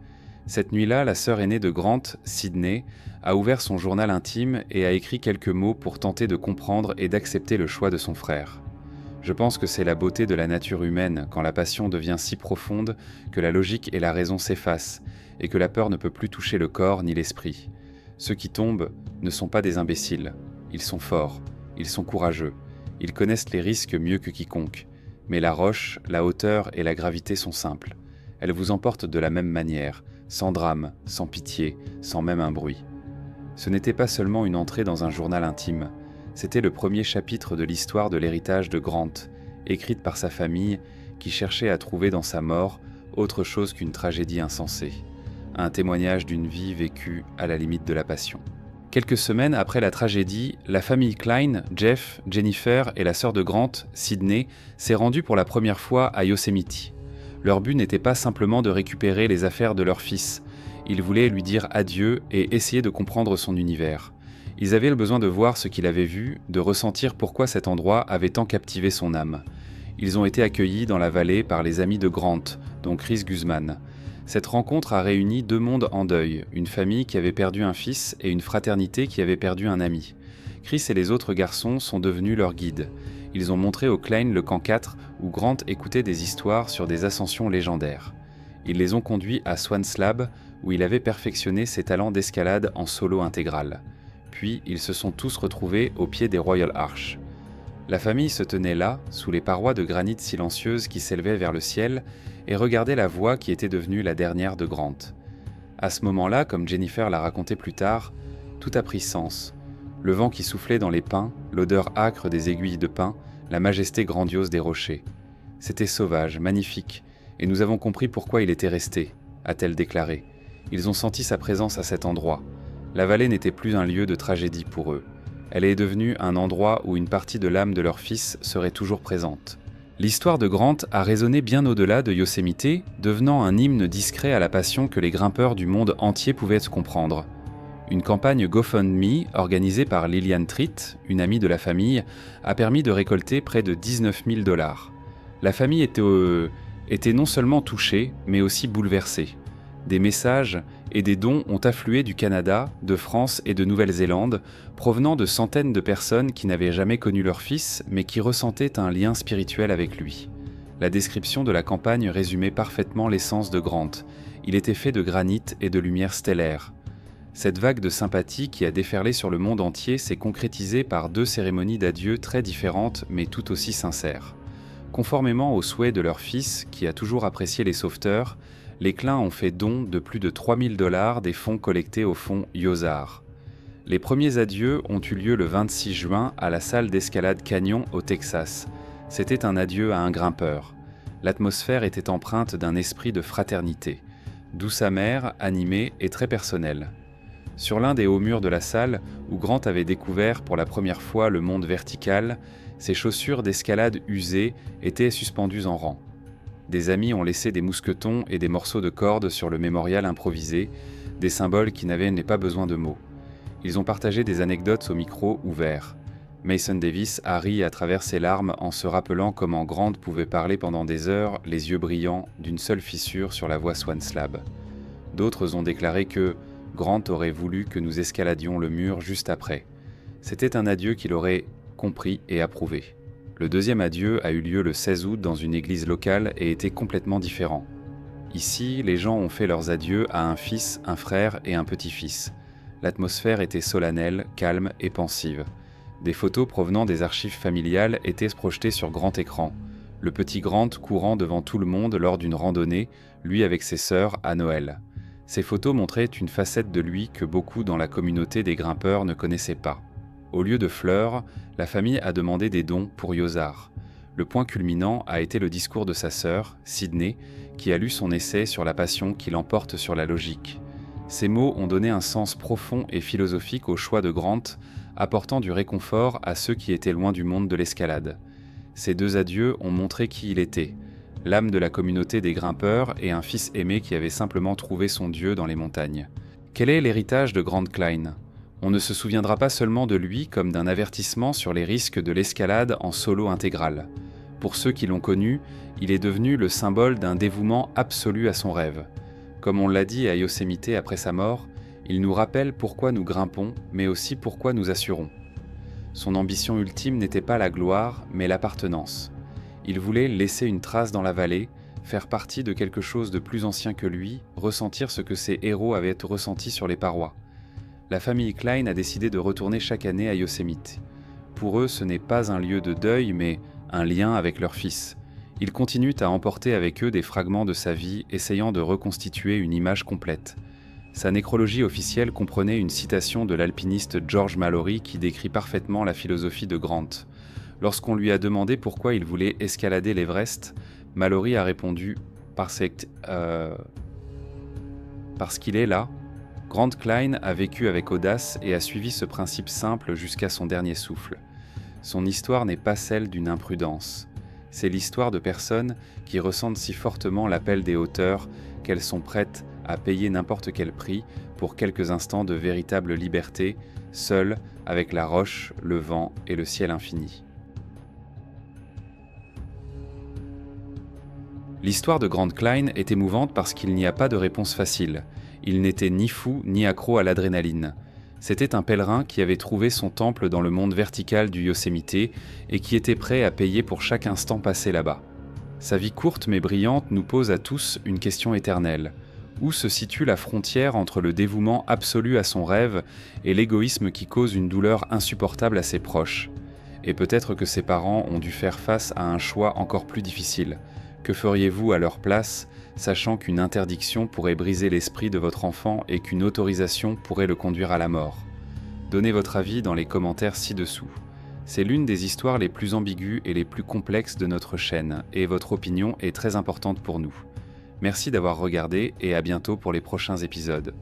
Cette nuit-là, la sœur aînée de Grant, Sydney, a ouvert son journal intime et a écrit quelques mots pour tenter de comprendre et d'accepter le choix de son frère. Je pense que c'est la beauté de la nature humaine quand la passion devient si profonde que la logique et la raison s'effacent et que la peur ne peut plus toucher le corps ni l'esprit. Ceux qui tombent ne sont pas des imbéciles. Ils sont forts, ils sont courageux, ils connaissent les risques mieux que quiconque. Mais la roche, la hauteur et la gravité sont simples. Elles vous emportent de la même manière, sans drame, sans pitié, sans même un bruit. Ce n'était pas seulement une entrée dans un journal intime, c'était le premier chapitre de l'histoire de l'héritage de Grant, écrite par sa famille qui cherchait à trouver dans sa mort autre chose qu'une tragédie insensée, un témoignage d'une vie vécue à la limite de la passion. Quelques semaines après la tragédie, la famille Klein, Jeff, Jennifer et la sœur de Grant, Sydney, s'est rendue pour la première fois à Yosemite. Leur but n'était pas simplement de récupérer les affaires de leur fils, ils voulaient lui dire adieu et essayer de comprendre son univers. Ils avaient le besoin de voir ce qu'il avait vu, de ressentir pourquoi cet endroit avait tant captivé son âme. Ils ont été accueillis dans la vallée par les amis de Grant, dont Chris Guzman. Cette rencontre a réuni deux mondes en deuil, une famille qui avait perdu un fils et une fraternité qui avait perdu un ami. Chris et les autres garçons sont devenus leurs guides. Ils ont montré aux Klein le camp 4 où Grant écoutait des histoires sur des ascensions légendaires. Ils les ont conduits à Swan Slab où il avait perfectionné ses talents d'escalade en solo intégral. Puis ils se sont tous retrouvés au pied des Royal Arch. La famille se tenait là, sous les parois de granit silencieuses qui s'élevaient vers le ciel, et regardait la voie qui était devenue la dernière de Grant. À ce moment-là, comme Jennifer l'a raconté plus tard, tout a pris sens. Le vent qui soufflait dans les pins, l'odeur âcre des aiguilles de pin, la majesté grandiose des rochers. C'était sauvage, magnifique, et nous avons compris pourquoi il était resté, a-t-elle déclaré. Ils ont senti sa présence à cet endroit. La vallée n'était plus un lieu de tragédie pour eux. Elle est devenue un endroit où une partie de l'âme de leur fils serait toujours présente. L'histoire de Grant a résonné bien au-delà de Yosemite, devenant un hymne discret à la passion que les grimpeurs du monde entier pouvaient comprendre. Une campagne GoFundMe, organisée par Lillian Tritt, une amie de la famille, a permis de récolter près de 19 000 $. La famille était non seulement touchée, mais aussi bouleversée. Des messages et des dons ont afflué du Canada, de France et de Nouvelle-Zélande, provenant de centaines de personnes qui n'avaient jamais connu leur fils, mais qui ressentaient un lien spirituel avec lui. La description de la campagne résumait parfaitement l'essence de Grant. Il était fait de granit et de lumière stellaire. Cette vague de sympathie qui a déferlé sur le monde entier s'est concrétisée par deux cérémonies d'adieu très différentes mais tout aussi sincères. Conformément aux souhaits de leur fils, qui a toujours apprécié les sauveteurs, les Klein ont fait don de plus de 3 000 $ des fonds collectés au fonds Yozar. Les premiers adieux ont eu lieu le 26 juin à la salle d'escalade Canyon au Texas. C'était un adieu à un grimpeur. L'atmosphère était empreinte d'un esprit de fraternité, douce amère, animée et très personnelle. Sur l'un des hauts murs de la salle, où Grant avait découvert pour la première fois le monde vertical, ses chaussures d'escalade usées étaient suspendues en rang. Des amis ont laissé des mousquetons et des morceaux de corde sur le mémorial improvisé, des symboles qui n'avaient pas besoin de mots. Ils ont partagé des anecdotes au micro ouvert. Mason Davis a ri à travers ses larmes en se rappelant comment Grant pouvait parler pendant des heures, les yeux brillants, d'une seule fissure sur la voie Swan Slab. D'autres ont déclaré que Grant aurait voulu que nous escaladions le mur juste après. C'était un adieu qu'il aurait compris et approuvé. Le deuxième adieu a eu lieu le 16 août dans une église locale et était complètement différent. Ici, les gens ont fait leurs adieux à un fils, un frère et un petit-fils. L'atmosphère était solennelle, calme et pensive. Des photos provenant des archives familiales étaient projetées sur grand écran. Le petit Grant courant devant tout le monde lors d'une randonnée, lui avec ses sœurs, à Noël. Ces photos montraient une facette de lui que beaucoup dans la communauté des grimpeurs ne connaissaient pas. Au lieu de fleurs, la famille a demandé des dons pour Yozar. Le point culminant a été le discours de sa sœur, Sydney, qui a lu son essai sur la passion qui l'emporte sur la logique. Ces mots ont donné un sens profond et philosophique au choix de Grant, apportant du réconfort à ceux qui étaient loin du monde de l'escalade. Ces deux adieux ont montré qui il était, l'âme de la communauté des grimpeurs et un fils aimé qui avait simplement trouvé son Dieu dans les montagnes. Quel est l'héritage de Grant Klein ? On ne se souviendra pas seulement de lui comme d'un avertissement sur les risques de l'escalade en solo intégral. Pour ceux qui l'ont connu, il est devenu le symbole d'un dévouement absolu à son rêve. Comme on l'a dit à Yosemite après sa mort, il nous rappelle pourquoi nous grimpons, mais aussi pourquoi nous assurons. Son ambition ultime n'était pas la gloire, mais l'appartenance. Il voulait laisser une trace dans la vallée, faire partie de quelque chose de plus ancien que lui, ressentir ce que ses héros avaient ressenti sur les parois. La famille Klein a décidé de retourner chaque année à Yosemite. Pour eux, ce n'est pas un lieu de deuil, mais un lien avec leur fils. Ils continuent à emporter avec eux des fragments de sa vie, essayant de reconstituer une image complète. Sa nécrologie officielle comprenait une citation de l'alpiniste George Mallory qui décrit parfaitement la philosophie de Grant. Lorsqu'on lui a demandé pourquoi il voulait escalader l'Everest, Mallory a répondu « Parce qu'il est là ». Grant Klein a vécu avec audace et a suivi ce principe simple jusqu'à son dernier souffle. Son histoire n'est pas celle d'une imprudence. C'est l'histoire de personnes qui ressentent si fortement l'appel des hauteurs qu'elles sont prêtes à payer n'importe quel prix pour quelques instants de véritable liberté, seules avec la roche, le vent et le ciel infini. L'histoire de Grant Klein est émouvante parce qu'il n'y a pas de réponse facile. Il n'était ni fou ni accro à l'adrénaline. C'était un pèlerin qui avait trouvé son temple dans le monde vertical du Yosemite et qui était prêt à payer pour chaque instant passé là-bas. Sa vie courte mais brillante nous pose à tous une question éternelle. Où se situe la frontière entre le dévouement absolu à son rêve et l'égoïsme qui cause une douleur insupportable à ses proches ? Et peut-être que ses parents ont dû faire face à un choix encore plus difficile. Que feriez-vous à leur place, sachant qu'une interdiction pourrait briser l'esprit de votre enfant et qu'une autorisation pourrait le conduire à la mort ? Donnez votre avis dans les commentaires ci-dessous. C'est l'une des histoires les plus ambiguës et les plus complexes de notre chaîne, et votre opinion est très importante pour nous. Merci d'avoir regardé et à bientôt pour les prochains épisodes.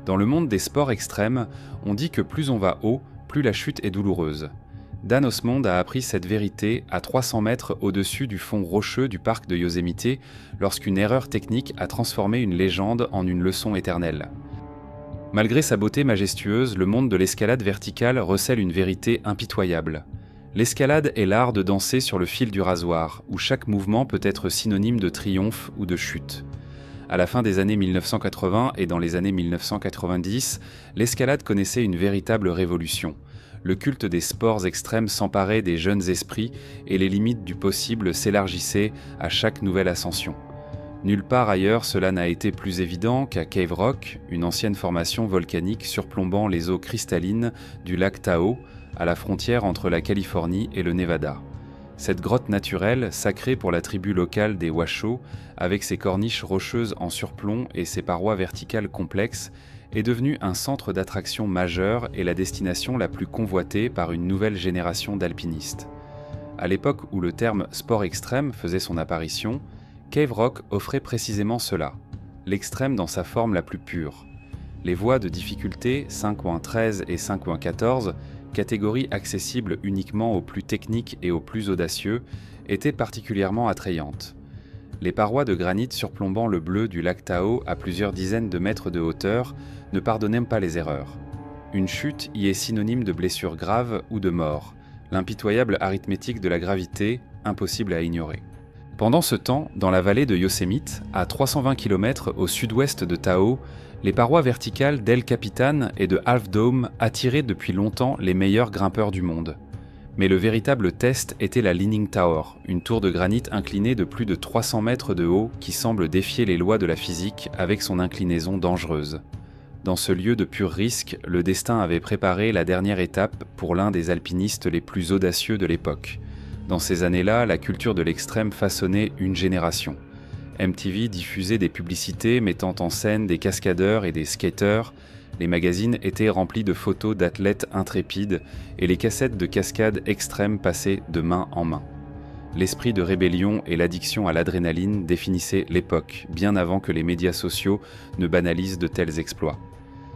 Dans le monde des sports extrêmes, on dit que plus on va haut, plus la chute est douloureuse. Dan Osmond a appris cette vérité à 300 mètres au-dessus du fond rocheux du parc de Yosemite lorsqu'une erreur technique a transformé une légende en une leçon éternelle. Malgré sa beauté majestueuse, le monde de l'escalade verticale recèle une vérité impitoyable. L'escalade est l'art de danser sur le fil du rasoir, où chaque mouvement peut être synonyme de triomphe ou de chute. À la fin des années 1980 et dans les années 1990, l'escalade connaissait une véritable révolution. Le culte des sports extrêmes s'emparait des jeunes esprits et les limites du possible s'élargissaient à chaque nouvelle ascension. Nulle part ailleurs cela n'a été plus évident qu'à Cave Rock, une ancienne formation volcanique surplombant les eaux cristallines du lac Tahoe, à la frontière entre la Californie et le Nevada. Cette grotte naturelle, sacrée pour la tribu locale des Washoe, avec ses corniches rocheuses en surplomb et ses parois verticales complexes, est devenue un centre d'attraction majeur et la destination la plus convoitée par une nouvelle génération d'alpinistes. À l'époque où le terme « sport extrême » faisait son apparition, Cave Rock offrait précisément cela, l'extrême dans sa forme la plus pure. Les voies de difficulté 5.13 et 5.14, catégories accessibles uniquement aux plus techniques et aux plus audacieux, étaient particulièrement attrayantes. Les parois de granit surplombant le bleu du lac Tahoe à plusieurs dizaines de mètres de hauteur ne pardonnaient pas les erreurs. Une chute y est synonyme de blessure grave ou de mort, l'impitoyable arithmétique de la gravité, impossible à ignorer. Pendant ce temps, dans la vallée de Yosemite, à 320 km au sud-ouest de Tahoe, les parois verticales d'El Capitan et de Half Dome attiraient depuis longtemps les meilleurs grimpeurs du monde. Mais le véritable test était la Leaning Tower, une tour de granit inclinée de plus de 300 mètres de haut qui semble défier les lois de la physique avec son inclinaison dangereuse. Dans ce lieu de pur risque, le destin avait préparé la dernière étape pour l'un des alpinistes les plus audacieux de l'époque. Dans ces années-là, la culture de l'extrême façonnait une génération. MTV diffusait des publicités mettant en scène des cascadeurs et des skateurs, les magazines étaient remplis de photos d'athlètes intrépides et les cassettes de cascades extrêmes passaient de main en main. L'esprit de rébellion et l'addiction à l'adrénaline définissaient l'époque, bien avant que les médias sociaux ne banalisent de tels exploits.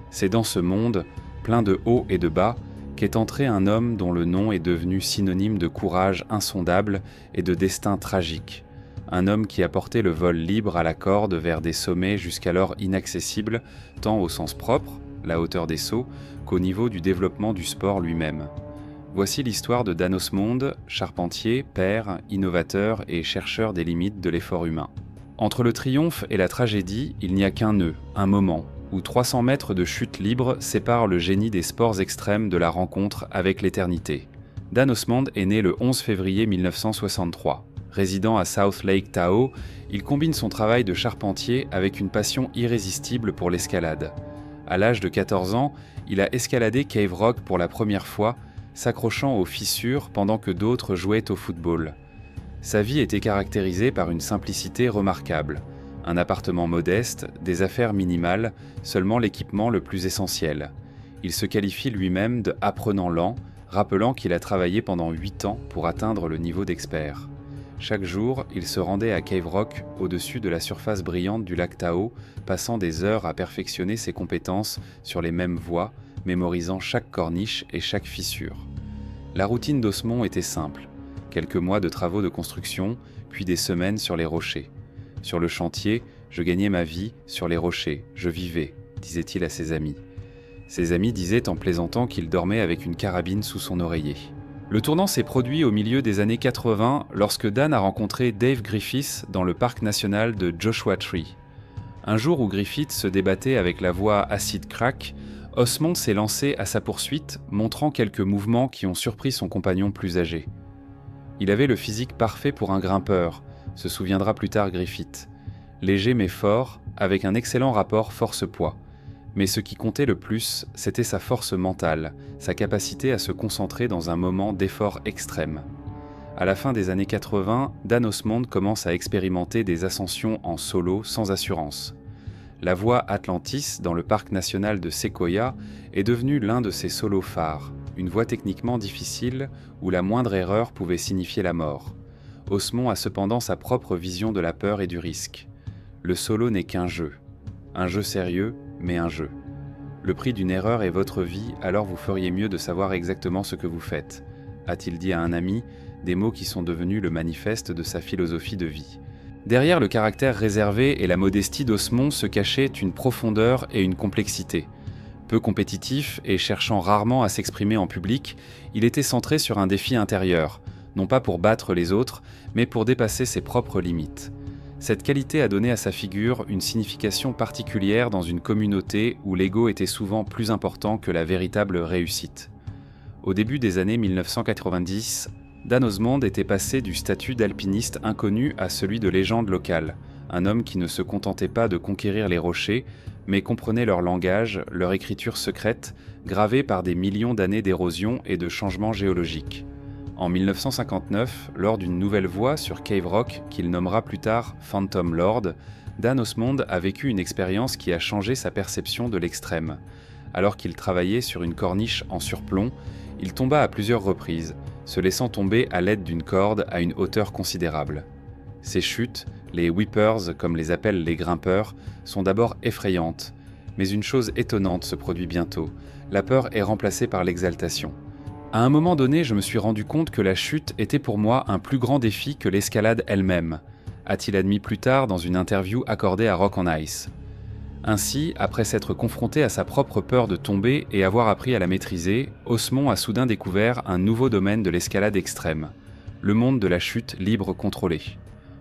C'est dans ce monde, plein de hauts et de bas, qu'est entré un homme dont le nom est devenu synonyme de courage insondable et de destin tragique. Un homme qui a porté le vol libre à la corde vers des sommets jusqu'alors inaccessibles, tant au sens propre, la hauteur des sauts, qu'au niveau du développement du sport lui-même. Voici l'histoire de Dan Osmond, charpentier, père, innovateur et chercheur des limites de l'effort humain. Entre le triomphe et la tragédie, il n'y a qu'un nœud, un moment, où 300 mètres de chute libre séparent le génie des sports extrêmes de la rencontre avec l'éternité. Dan Osmond est né le 11 février 1963. Résidant à South Lake Tahoe, il combine son travail de charpentier avec une passion irrésistible pour l'escalade. À l'âge de 14 ans, il a escaladé Cave Rock pour la première fois, s'accrochant aux fissures pendant que d'autres jouaient au football. Sa vie était caractérisée par une simplicité remarquable. Un appartement modeste, des affaires minimales, seulement l'équipement le plus essentiel. Il se qualifie lui-même de « apprenant lent », rappelant qu'il a travaillé pendant 8 ans pour atteindre le niveau d'expert. Chaque jour, il se rendait à Cave Rock, au-dessus de la surface brillante du lac Tahoe, passant des heures à perfectionner ses compétences sur les mêmes voies, mémorisant chaque corniche et chaque fissure. La routine d'Osmond était simple. Quelques mois de travaux de construction, puis des semaines sur les rochers. Sur le chantier, je gagnais ma vie, sur les rochers, je vivais, disait-il à ses amis. Ses amis disaient en plaisantant qu'il dormait avec une carabine sous son oreiller. Le tournant s'est produit au milieu des années 80 lorsque Dan a rencontré Dave Griffiths dans le parc national de Joshua Tree. Un jour où Griffiths se débattait avec la voix Acid Crack, Osmond s'est lancé à sa poursuite, montrant quelques mouvements qui ont surpris son compagnon plus âgé. Il avait le physique parfait pour un grimpeur, se souviendra plus tard Griffith. Léger mais fort, avec un excellent rapport force-poids. Mais ce qui comptait le plus, c'était sa force mentale, sa capacité à se concentrer dans un moment d'effort extrême. À la fin des années 80, Dan Osmond commence à expérimenter des ascensions en solo sans assurance. La voie Atlantis dans le parc national de Sequoia est devenue l'un de ses solos phares, une voie techniquement difficile où la moindre erreur pouvait signifier la mort. Osmond a cependant sa propre vision de la peur et du risque. Le solo n'est qu'un jeu. Un jeu sérieux, mais un jeu. Le prix d'une erreur est votre vie, alors vous feriez mieux de savoir exactement ce que vous faites, a-t-il dit à un ami, des mots qui sont devenus le manifeste de sa philosophie de vie. Derrière le caractère réservé et la modestie d'Osmond se cachait une profondeur et une complexité. Peu compétitif et cherchant rarement à s'exprimer en public, il était centré sur un défi intérieur, non pas pour battre les autres, mais pour dépasser ses propres limites. Cette qualité a donné à sa figure une signification particulière dans une communauté où l'ego était souvent plus important que la véritable réussite. Au début des années 1990, Dan Osmond était passé du statut d'alpiniste inconnu à celui de légende locale, un homme qui ne se contentait pas de conquérir les rochers, mais comprenait leur langage, leur écriture secrète, gravée par des millions d'années d'érosion et de changements géologiques. En 1959, lors d'une nouvelle voie sur Cave Rock qu'il nommera plus tard Phantom Lord, Dan Osmond a vécu une expérience qui a changé sa perception de l'extrême. Alors qu'il travaillait sur une corniche en surplomb, il tomba à plusieurs reprises, se laissant tomber à l'aide d'une corde à une hauteur considérable. Ces chutes, les whippers comme les appellent les grimpeurs, sont d'abord effrayantes, mais une chose étonnante se produit bientôt, la peur est remplacée par l'exaltation. À un moment donné, je me suis rendu compte que la chute était pour moi un plus grand défi que l'escalade elle-même, a-t-il admis plus tard dans une interview accordée à Rock on Ice. Ainsi, après s'être confronté à sa propre peur de tomber et avoir appris à la maîtriser, Osmond a soudain découvert un nouveau domaine de l'escalade extrême, le monde de la chute libre contrôlée.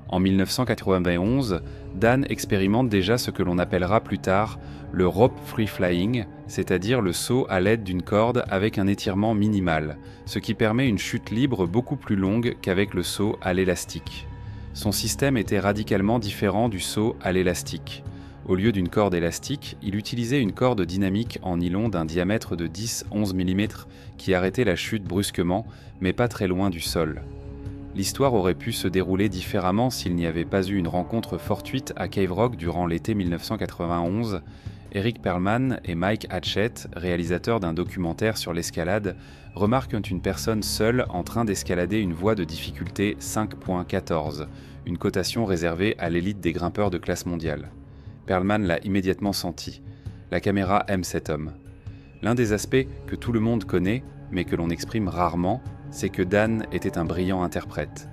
En 1991, Dan expérimente déjà ce que l'on appellera plus tard le rope free flying, c'est-à-dire le saut à l'aide d'une corde avec un étirement minimal, ce qui permet une chute libre beaucoup plus longue qu'avec le saut à l'élastique. Son système était radicalement différent du saut à l'élastique. Au lieu d'une corde élastique, il utilisait une corde dynamique en nylon d'un diamètre de 10-11 mm qui arrêtait la chute brusquement, mais pas très loin du sol. L'histoire aurait pu se dérouler différemment s'il n'y avait pas eu une rencontre fortuite à Cave Rock durant l'été 1991. Eric Perlman et Mike Hatchett, réalisateurs d'un documentaire sur l'escalade, remarquent une personne seule en train d'escalader une voie de difficulté 5.14, une cotation réservée à l'élite des grimpeurs de classe mondiale. Perlman l'a immédiatement senti. La caméra aime cet homme. L'un des aspects que tout le monde connaît, mais que l'on exprime rarement, c'est que Dan était un brillant interprète.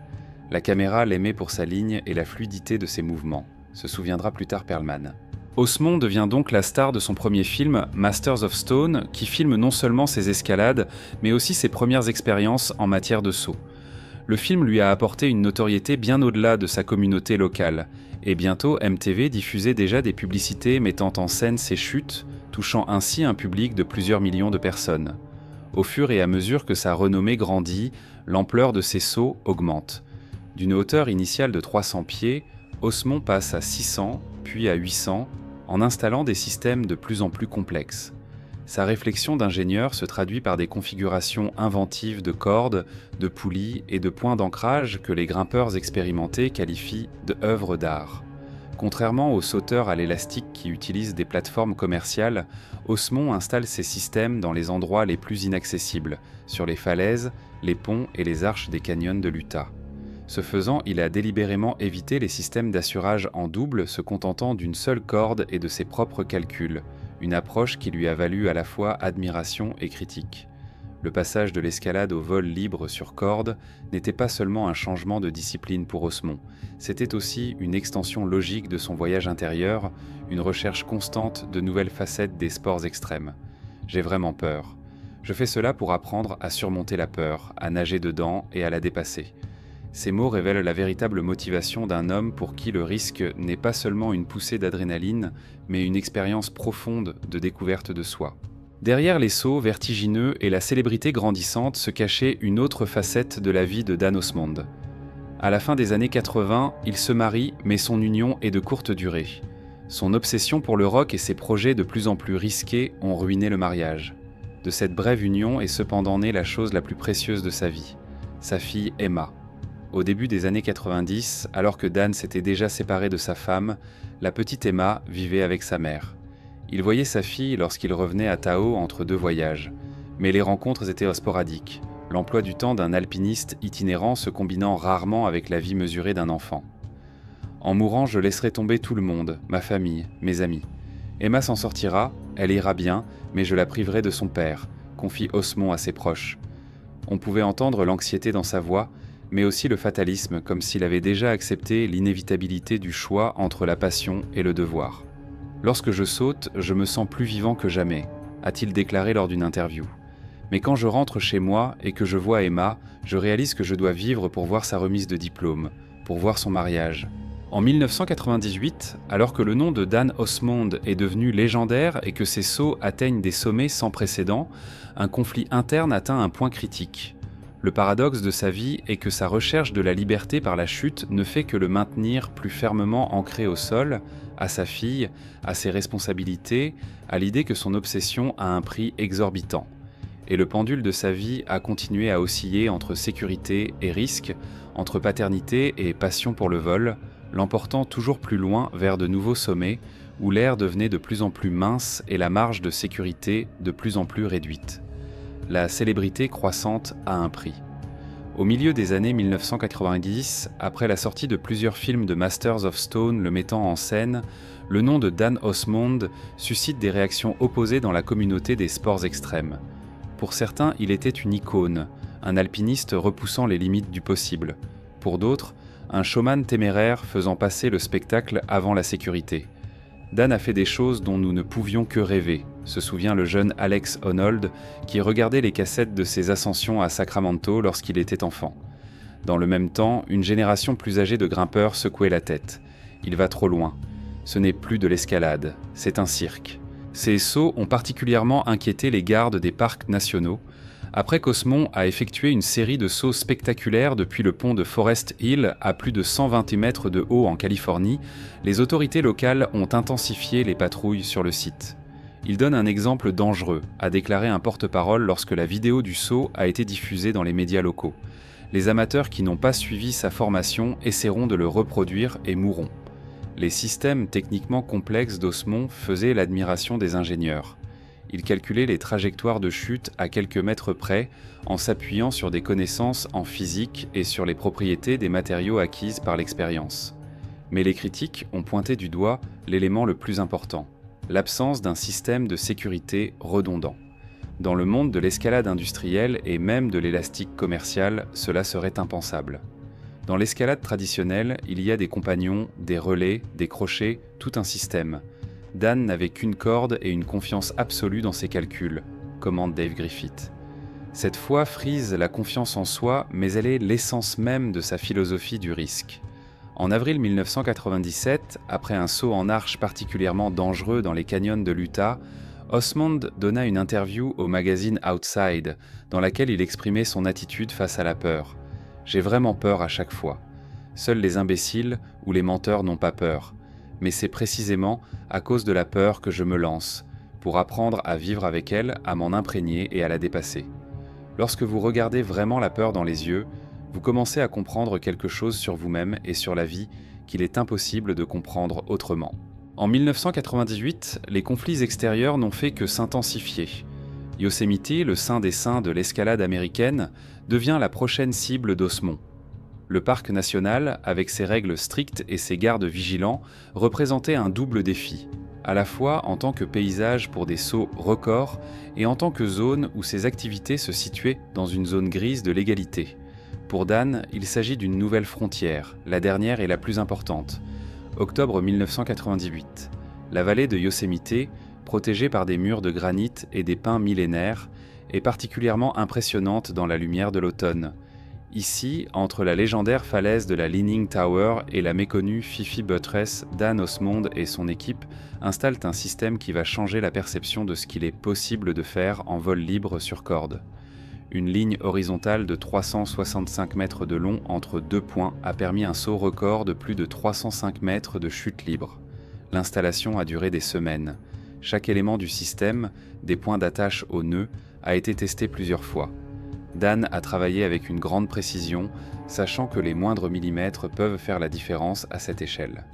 La caméra l'aimait pour sa ligne et la fluidité de ses mouvements, se souviendra plus tard Perlman. Osmond devient donc la star de son premier film, Masters of Stone, qui filme non seulement ses escalades, mais aussi ses premières expériences en matière de saut. Le film lui a apporté une notoriété bien au-delà de sa communauté locale, et bientôt MTV diffusait déjà des publicités mettant en scène ses chutes, touchant ainsi un public de plusieurs millions de personnes. Au fur et à mesure que sa renommée grandit, l'ampleur de ses sauts augmente. D'une hauteur initiale de 300 pieds, Osmond passe à 600, puis à 800, en installant des systèmes de plus en plus complexes. Sa réflexion d'ingénieur se traduit par des configurations inventives de cordes, de poulies et de points d'ancrage que les grimpeurs expérimentés qualifient d'œuvres d'art. Contrairement aux sauteurs à l'élastique qui utilisent des plateformes commerciales, Osmond installe ses systèmes dans les endroits les plus inaccessibles, sur les falaises, les ponts et les arches des canyons de l'Utah. Ce faisant, il a délibérément évité les systèmes d'assurage en double, se contentant d'une seule corde et de ses propres calculs, une approche qui lui a valu à la fois admiration et critique. Le passage de l'escalade au vol libre sur corde n'était pas seulement un changement de discipline pour Osmond, c'était aussi une extension logique de son voyage intérieur, une recherche constante de nouvelles facettes des sports extrêmes. J'ai vraiment peur. Je fais cela pour apprendre à surmonter la peur, à nager dedans et à la dépasser. Ces mots révèlent la véritable motivation d'un homme pour qui le risque n'est pas seulement une poussée d'adrénaline, mais une expérience profonde de découverte de soi. Derrière les sauts vertigineux et la célébrité grandissante se cachait une autre facette de la vie de Dan Osmond. À la fin des années 80, il se marie, mais son union est de courte durée. Son obsession pour le rock et ses projets de plus en plus risqués ont ruiné le mariage. De cette brève union est cependant née la chose la plus précieuse de sa vie, sa fille Emma. Au début des années 90, alors que Dan s'était déjà séparé de sa femme, la petite Emma vivait avec sa mère. Il voyait sa fille lorsqu'il revenait à Tahoe entre deux voyages, mais les rencontres étaient sporadiques, l'emploi du temps d'un alpiniste itinérant se combinant rarement avec la vie mesurée d'un enfant. En mourant, je laisserai tomber tout le monde, ma famille, mes amis. Emma s'en sortira, elle ira bien, mais je la priverai de son père, confie Osmond à ses proches. On pouvait entendre l'anxiété dans sa voix, mais aussi le fatalisme, comme s'il avait déjà accepté l'inévitabilité du choix entre la passion et le devoir. « Lorsque je saute, je me sens plus vivant que jamais », a-t-il déclaré lors d'une interview. Mais quand je rentre chez moi et que je vois Emma, je réalise que je dois vivre pour voir sa remise de diplôme, pour voir son mariage. En 1998, alors que le nom de Dan Osmond est devenu légendaire et que ses sauts atteignent des sommets sans précédent, un conflit interne atteint un point critique. Le paradoxe de sa vie est que sa recherche de la liberté par la chute ne fait que le maintenir plus fermement ancré au sol, à sa fille, à ses responsabilités, à l'idée que son obsession a un prix exorbitant. Et le pendule de sa vie a continué à osciller entre sécurité et risque, entre paternité et passion pour le vol, l'emportant toujours plus loin vers de nouveaux sommets où l'air devenait de plus en plus mince et la marge de sécurité de plus en plus réduite. La célébrité croissante a un prix. Au milieu des années 1990, après la sortie de plusieurs films de Masters of Stone le mettant en scène, le nom de Dan Osmond suscite des réactions opposées dans la communauté des sports extrêmes. Pour certains, il était une icône, un alpiniste repoussant les limites du possible. Pour d'autres, un showman téméraire faisant passer le spectacle avant la sécurité. Dan a fait des choses dont nous ne pouvions que rêver, se souvient le jeune Alex Honnold qui regardait les cassettes de ses ascensions à Sacramento lorsqu'il était enfant. Dans le même temps, une génération plus âgée de grimpeurs secouait la tête. Il va trop loin. Ce n'est plus de l'escalade, c'est un cirque. Ces sauts ont particulièrement inquiété les gardes des parcs nationaux. Après qu'Osmond a effectué une série de sauts spectaculaires depuis le pont de Forest Hill à plus de 120 mètres de haut en Californie, les autorités locales ont intensifié les patrouilles sur le site. Il donne un exemple dangereux, a déclaré un porte-parole lorsque la vidéo du saut a été diffusée dans les médias locaux. Les amateurs qui n'ont pas suivi sa formation essaieront de le reproduire et mourront. Les systèmes techniquement complexes d'Osmond faisaient l'admiration des ingénieurs. Il calculait les trajectoires de chute à quelques mètres près en s'appuyant sur des connaissances en physique et sur les propriétés des matériaux acquises par l'expérience. Mais les critiques ont pointé du doigt l'élément le plus important, l'absence d'un système de sécurité redondant. Dans le monde de l'escalade industrielle et même de l'élastique commercial, cela serait impensable. Dans l'escalade traditionnelle, il y a des compagnons, des relais, des crochets, tout un système. Dan n'avait qu'une corde et une confiance absolue dans ses calculs, commente Dave Griffith. Cette foi frise la confiance en soi, mais elle est l'essence même de sa philosophie du risque. En avril 1997, après un saut en arche particulièrement dangereux dans les canyons de l'Utah, Osmond donna une interview au magazine Outside, dans laquelle il exprimait son attitude face à la peur. « J'ai vraiment peur à chaque fois. Seuls les imbéciles ou les menteurs n'ont pas peur. Mais c'est précisément à cause de la peur que je me lance, pour apprendre à vivre avec elle, à m'en imprégner et à la dépasser. Lorsque vous regardez vraiment la peur dans les yeux, vous commencez à comprendre quelque chose sur vous-même et sur la vie qu'il est impossible de comprendre autrement. » En 1998, les conflits extérieurs n'ont fait que s'intensifier. Yosemite, le saint des saints de l'escalade américaine, devient la prochaine cible d'Osmond. Le parc national, avec ses règles strictes et ses gardes vigilants, représentait un double défi, à la fois en tant que paysage pour des sauts records et en tant que zone où ses activités se situaient dans une zone grise de l'égalité. Pour Dan, il s'agit d'une nouvelle frontière, la dernière et la plus importante. Octobre 1998. La vallée de Yosemite, protégée par des murs de granit et des pins millénaires, est particulièrement impressionnante dans la lumière de l'automne. Ici, entre la légendaire falaise de la Leaning Tower et la méconnue Fifi Buttress, Dan Osmond et son équipe installent un système qui va changer la perception de ce qu'il est possible de faire en vol libre sur corde. Une ligne horizontale de 365 mètres de long entre deux points a permis un saut record de plus de 305 mètres de chute libre. L'installation a duré des semaines. Chaque élément du système, des points d'attache aux nœuds, a été testé plusieurs fois. Dan a travaillé avec une grande précision, sachant que les moindres millimètres peuvent faire la différence à cette échelle.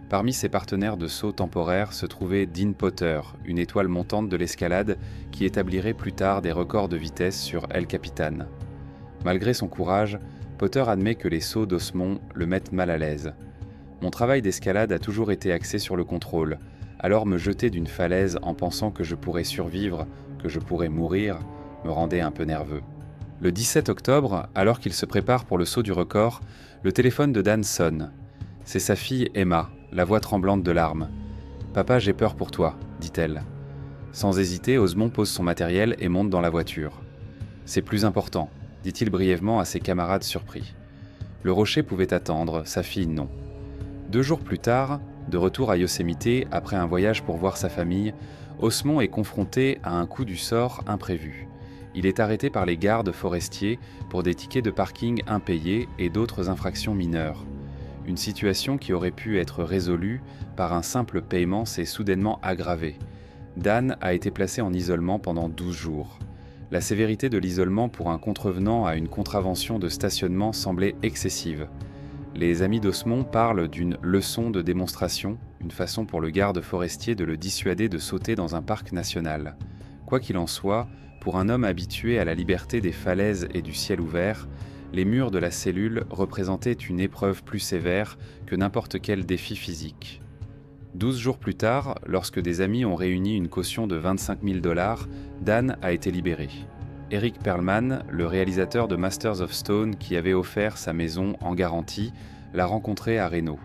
Parmi ses partenaires de saut temporaire se trouvait Dean Potter, une étoile montante de l'escalade qui établirait plus tard des records de vitesse sur El Capitan. Malgré son courage, Potter admet que les sauts d'Osmond le mettent mal à l'aise. « Mon travail d'escalade a toujours été axé sur le contrôle, alors me jeter d'une falaise en pensant que je pourrais survivre, que je pourrais mourir, me rendait un peu nerveux. » Le 17 octobre, alors qu'il se prépare pour le saut du record, le téléphone de Dan sonne. C'est sa fille Emma, la voix tremblante de larmes. « Papa, j'ai peur pour toi, dit-elle. Sans hésiter, Osmond pose son matériel et monte dans la voiture. « C'est plus important, dit-il brièvement à ses camarades surpris. Le rocher pouvait attendre, sa fille non. 2 jours plus tard, de retour à Yosemite après un voyage pour voir sa famille, Osmond est confronté à un coup du sort imprévu. Il est arrêté par les gardes forestiers pour des tickets de parking impayés et d'autres infractions mineures. Une situation qui aurait pu être résolue par un simple paiement s'est soudainement aggravée. Dan a été placé en isolement pendant 12 jours. La sévérité de l'isolement pour un contrevenant à une contravention de stationnement semblait excessive. Les amis d'Osmond parlent d'une leçon de démonstration, une façon pour le garde forestier de le dissuader de sauter dans un parc national. Quoi qu'il en soit, pour un homme habitué à la liberté des falaises et du ciel ouvert, les murs de la cellule représentaient une épreuve plus sévère que n'importe quel défi physique. 12 jours plus tard, lorsque des amis ont réuni une caution de 25 000 $, Dan a été libéré. Eric Perlman, le réalisateur de Masters of Stone qui avait offert sa maison en garantie, l'a rencontré à Reno.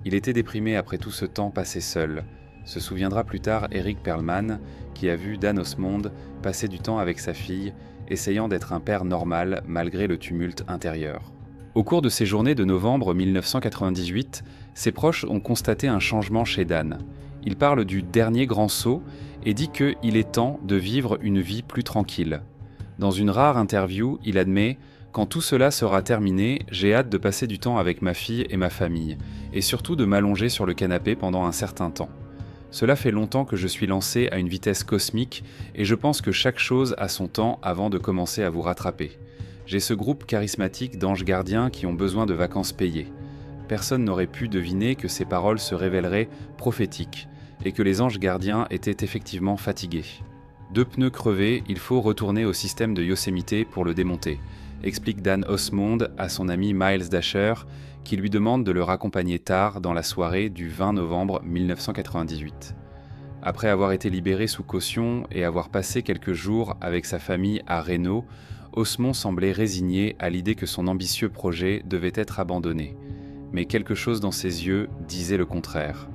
Il était déprimé après tout ce temps passé seul, se souviendra plus tard Eric Perlman, qui a vu Dan Osmond passer du temps avec sa fille, essayant d'être un père normal malgré le tumulte intérieur. Au cours de ces journées de novembre 1998, ses proches ont constaté un changement chez Dan. Il parle du dernier grand saut et dit qu'il est temps de vivre une vie plus tranquille. Dans une rare interview, il admet « Quand tout cela sera terminé, j'ai hâte de passer du temps avec ma fille et ma famille, et surtout de m'allonger sur le canapé pendant un certain temps. Cela fait longtemps que je suis lancé à une vitesse cosmique, et je pense que chaque chose a son temps avant de commencer à vous rattraper. J'ai ce groupe charismatique d'anges gardiens qui ont besoin de vacances payées. Personne n'aurait pu deviner que ces paroles se révéleraient prophétiques, et que les anges gardiens étaient effectivement fatigués. 2 pneus crevés, il faut retourner au système de Yosemite pour le démonter, explique Dan Osmond à son ami Miles Dasher, qui lui demande de le raccompagner tard dans la soirée du 20 novembre 1998. Après avoir été libéré sous caution et avoir passé quelques jours avec sa famille à Reno, Osmond semblait résigné à l'idée que son ambitieux projet devait être abandonné. Mais quelque chose dans ses yeux disait le contraire.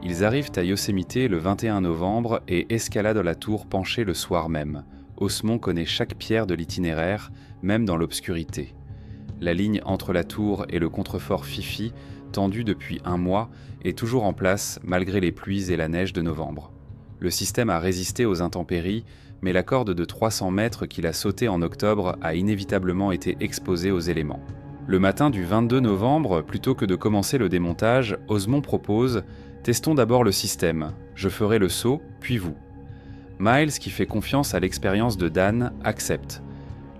Ils arrivent à Yosemite le 21 novembre et escaladent la tour penchée le soir même. Osmond connaît chaque pierre de l'itinéraire, même dans l'obscurité. La ligne entre la tour et le contrefort Fifi, tendue depuis 1 mois, est toujours en place malgré les pluies et la neige de novembre. Le système a résisté aux intempéries, mais la corde de 300 mètres qu'il a sautée en octobre a inévitablement été exposée aux éléments. Le matin du 22 novembre, plutôt que de commencer le démontage, Osmond propose « Testons d'abord le système. Je ferai le saut, puis vous. » Miles, qui fait confiance à l'expérience de Dan, accepte.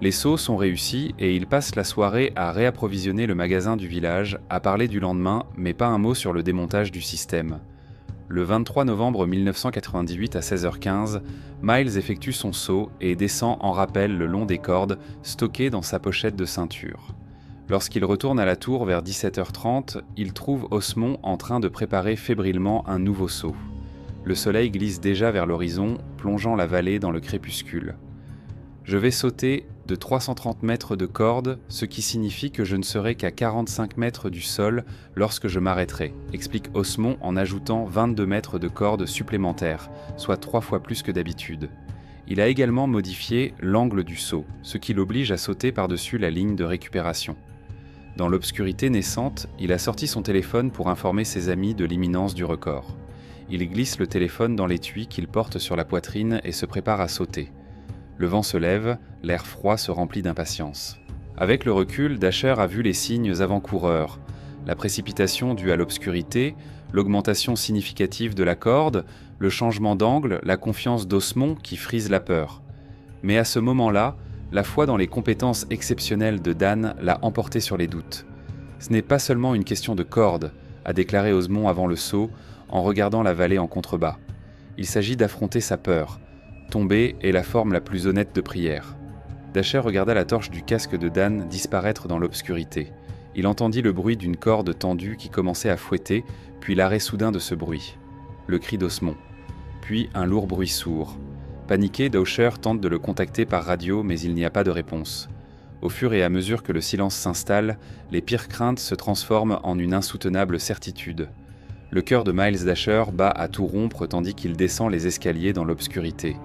Les sauts sont réussis et ils passent la soirée à réapprovisionner le magasin du village, à parler du lendemain, mais pas un mot sur le démontage du système. Le 23 novembre 1998 à 16h15, Miles effectue son saut et descend en rappel le long des cordes stockées dans sa pochette de ceinture. Lorsqu'il retourne à la tour vers 17h30, il trouve Osmond en train de préparer fébrilement un nouveau saut. Le soleil glisse déjà vers l'horizon, plongeant la vallée dans le crépuscule. « Je vais sauter de 330 mètres de corde, ce qui signifie que je ne serai qu'à 45 mètres du sol lorsque je m'arrêterai », explique Osmond en ajoutant 22 mètres de corde supplémentaires, soit 3 fois plus que d'habitude. Il a également modifié l'angle du saut, ce qui l'oblige à sauter par-dessus la ligne de récupération. Dans l'obscurité naissante, il a sorti son téléphone pour informer ses amis de l'imminence du record. Il glisse le téléphone dans l'étui qu'il porte sur la poitrine et se prépare à sauter. Le vent se lève, l'air froid se remplit d'impatience. Avec le recul, Dasher a vu les signes avant-coureurs. La précipitation due à l'obscurité, l'augmentation significative de la corde, le changement d'angle, la confiance d'Osmond qui frise la peur. Mais à ce moment-là, la foi dans les compétences exceptionnelles de Dan l'a emporté sur les doutes. Ce n'est pas seulement une question de corde, a déclaré Osmond avant le saut, en regardant la vallée en contrebas. Il s'agit d'affronter sa peur. Tomber est la forme la plus honnête de prière. Dasher regarda la torche du casque de Dan disparaître dans l'obscurité. Il entendit le bruit d'une corde tendue qui commençait à fouetter, puis l'arrêt soudain de ce bruit. Le cri d'Osmond. Puis un lourd bruit sourd. Paniqué, Dasher tente de le contacter par radio, mais il n'y a pas de réponse. Au fur et à mesure que le silence s'installe, les pires craintes se transforment en une insoutenable certitude. Le cœur de Miles Dasher bat à tout rompre tandis qu'il descend les escaliers dans l'obscurité.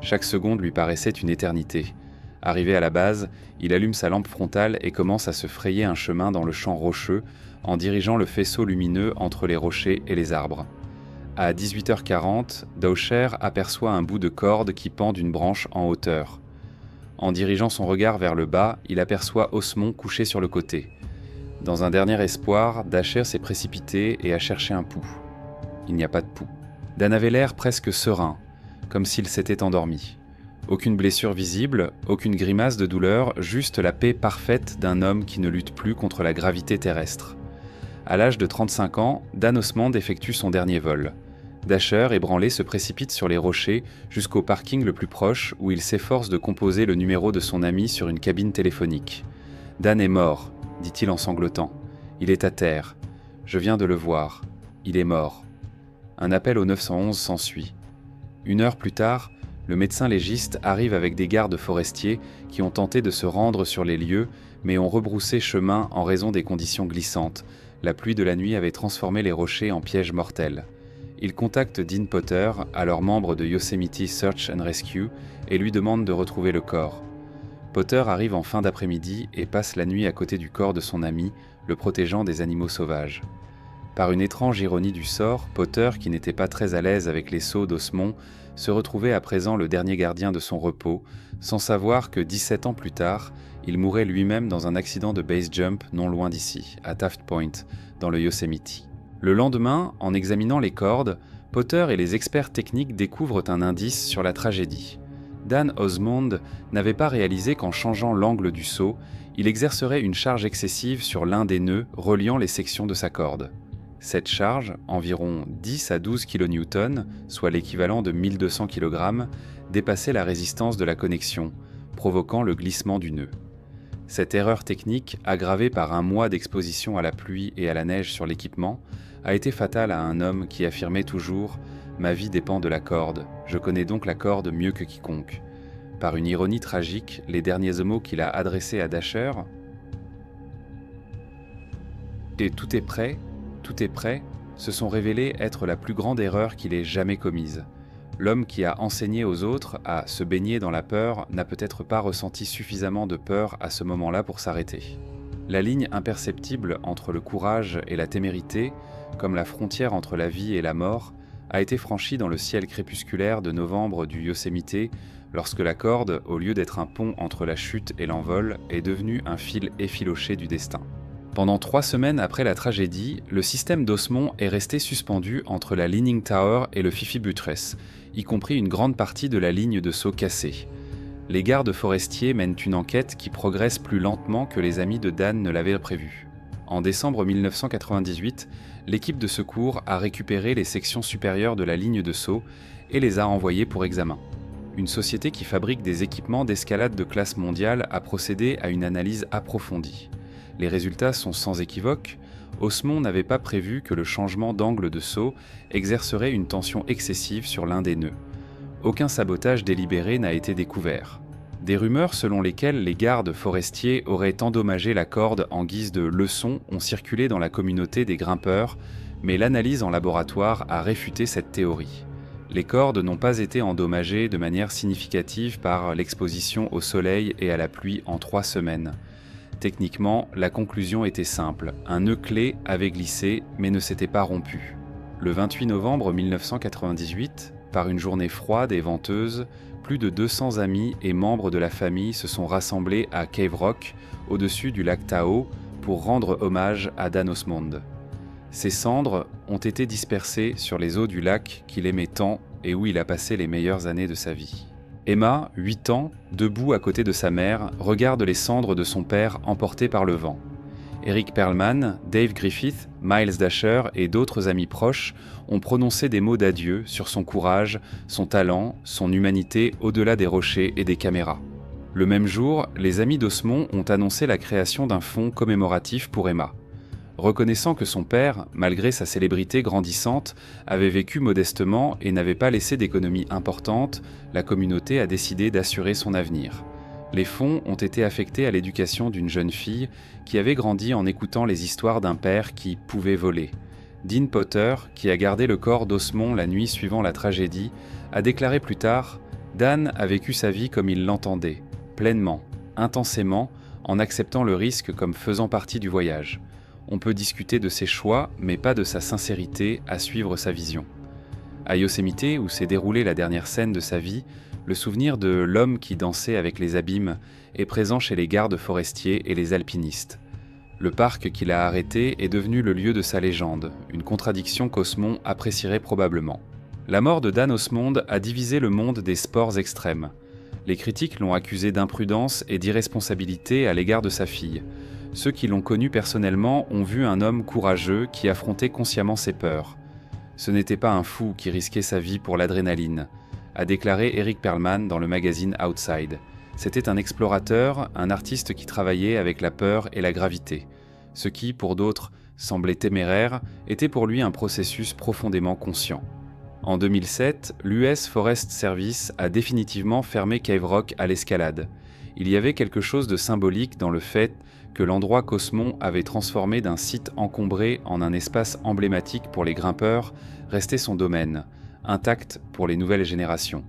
Chaque seconde lui paraissait une éternité. Arrivé à la base, il allume sa lampe frontale et commence à se frayer un chemin dans le champ rocheux en dirigeant le faisceau lumineux entre les rochers et les arbres. À 18h40, Dasher aperçoit un bout de corde qui pend d'une branche en hauteur. En dirigeant son regard vers le bas, il aperçoit Osmond couché sur le côté. Dans un dernier espoir, Dasher s'est précipité et a cherché un pouls. Il n'y a pas de pouls. Dan avait l'air presque serein, comme s'il s'était endormi. Aucune blessure visible, aucune grimace de douleur, juste la paix parfaite d'un homme qui ne lutte plus contre la gravité terrestre. À l'âge de 35 ans, Dan Osmond effectue son dernier vol. Dasher, ébranlé, se précipite sur les rochers jusqu'au parking le plus proche où il s'efforce de composer le numéro de son ami sur une cabine téléphonique. « Dan est mort », dit-il en sanglotant. « Il est à terre. Je viens de le voir. Il est mort. » Un appel au 911 s'ensuit. 1 heure plus tard, le médecin légiste arrive avec des gardes forestiers qui ont tenté de se rendre sur les lieux, mais ont rebroussé chemin en raison des conditions glissantes. La pluie de la nuit avait transformé les rochers en pièges mortels. Ils contactent Dean Potter, alors membre de Yosemite Search and Rescue, et lui demandent de retrouver le corps. Potter arrive en fin d'après-midi et passe la nuit à côté du corps de son ami, le protégeant des animaux sauvages. Par une étrange ironie du sort, Potter, qui n'était pas très à l'aise avec les sauts d'Osmond, se retrouvait à présent le dernier gardien de son repos, sans savoir que 17 ans plus tard, il mourait lui-même dans un accident de base jump non loin d'ici, à Taft Point, dans le Yosemite. Le lendemain, en examinant les cordes, Potter et les experts techniques découvrent un indice sur la tragédie. Dan Osmond n'avait pas réalisé qu'en changeant l'angle du saut, il exercerait une charge excessive sur l'un des nœuds reliant les sections de sa corde. Cette charge, environ 10 à 12 kN, soit l'équivalent de 1200 kg, dépassait la résistance de la connexion, provoquant le glissement du nœud. Cette erreur technique, aggravée par un mois d'exposition à la pluie et à la neige sur l'équipement, a été fatale à un homme qui affirmait toujours « Ma vie dépend de la corde, je connais donc la corde mieux que quiconque ». Par une ironie tragique, les derniers mots qu'il a adressés à Dasher « Et tout est prêt », se sont révélés être la plus grande erreur qu'il ait jamais commise. L'homme qui a enseigné aux autres à se baigner dans la peur n'a peut-être pas ressenti suffisamment de peur à ce moment-là pour s'arrêter. La ligne imperceptible entre le courage et la témérité, comme la frontière entre la vie et la mort, a été franchie dans le ciel crépusculaire de novembre du Yosemite, lorsque la corde, au lieu d'être un pont entre la chute et l'envol, est devenue un fil effiloché du destin. Pendant 3 semaines après la tragédie, le système d'Osmond est resté suspendu entre la Leaning Tower et le Fifi Buttress, y compris une grande partie de la ligne de saut cassée. Les gardes forestiers mènent une enquête qui progresse plus lentement que les amis de Dan ne l'avaient prévu. En décembre 1998, l'équipe de secours a récupéré les sections supérieures de la ligne de saut et les a envoyées pour examen. Une société qui fabrique des équipements d'escalade de classe mondiale a procédé à une analyse approfondie. Les résultats sont sans équivoque. Osmond n'avait pas prévu que le changement d'angle de saut exercerait une tension excessive sur l'un des nœuds. Aucun sabotage délibéré n'a été découvert. Des rumeurs selon lesquelles les gardes forestiers auraient endommagé la corde en guise de leçon ont circulé dans la communauté des grimpeurs, mais l'analyse en laboratoire a réfuté cette théorie. Les cordes n'ont pas été endommagées de manière significative par l'exposition au soleil et à la pluie en 3 semaines. Techniquement, la conclusion était simple. Un nœud clé avait glissé, mais ne s'était pas rompu. Le 28 novembre 1998, par une journée froide et venteuse, plus de 200 amis et membres de la famille se sont rassemblés à Cave Rock, au-dessus du lac Tahoe, pour rendre hommage à Dan Osmond. Ses cendres ont été dispersées sur les eaux du lac qu'il aimait tant et où il a passé les meilleures années de sa vie. Emma, 8 ans, debout à côté de sa mère, regarde les cendres de son père emportées par le vent. Eric Perlman, Dave Griffith, Miles Dasher et d'autres amis proches ont prononcé des mots d'adieu sur son courage, son talent, son humanité au-delà des rochers et des caméras. Le même jour, les amis d'Osmond ont annoncé la création d'un fonds commémoratif pour Emma. Reconnaissant que son père, malgré sa célébrité grandissante, avait vécu modestement et n'avait pas laissé d'économies importantes, la communauté a décidé d'assurer son avenir. Les fonds ont été affectés à l'éducation d'une jeune fille qui avait grandi en écoutant les histoires d'un père qui pouvait voler. Dean Potter, qui a gardé le corps d'Osmond la nuit suivant la tragédie, a déclaré plus tard « Dan a vécu sa vie comme il l'entendait, pleinement, intensément, en acceptant le risque comme faisant partie du voyage. On peut discuter de ses choix, mais pas de sa sincérité à suivre sa vision. » À Yosemite, où s'est déroulée la dernière scène de sa vie, le souvenir de l'homme qui dansait avec les abîmes est présent chez les gardes forestiers et les alpinistes. Le parc qu'il a arrêté est devenu le lieu de sa légende, une contradiction qu'Osmond apprécierait probablement. La mort de Dan Osmond a divisé le monde des sports extrêmes. Les critiques l'ont accusé d'imprudence et d'irresponsabilité à l'égard de sa fille. Ceux qui l'ont connu personnellement ont vu un homme courageux qui affrontait consciemment ses peurs. Ce n'était pas un fou qui risquait sa vie pour l'adrénaline, a déclaré Eric Perlman dans le magazine Outside. C'était un explorateur, un artiste qui travaillait avec la peur et la gravité. Ce qui, pour d'autres, semblait téméraire, était pour lui un processus profondément conscient. En 2007, l'US Forest Service a définitivement fermé Cave Rock à l'escalade. Il y avait quelque chose de symbolique dans le fait que l'endroit qu'Osmond avait transformé d'un site encombré en un espace emblématique pour les grimpeurs restait son domaine, intact pour les nouvelles générations.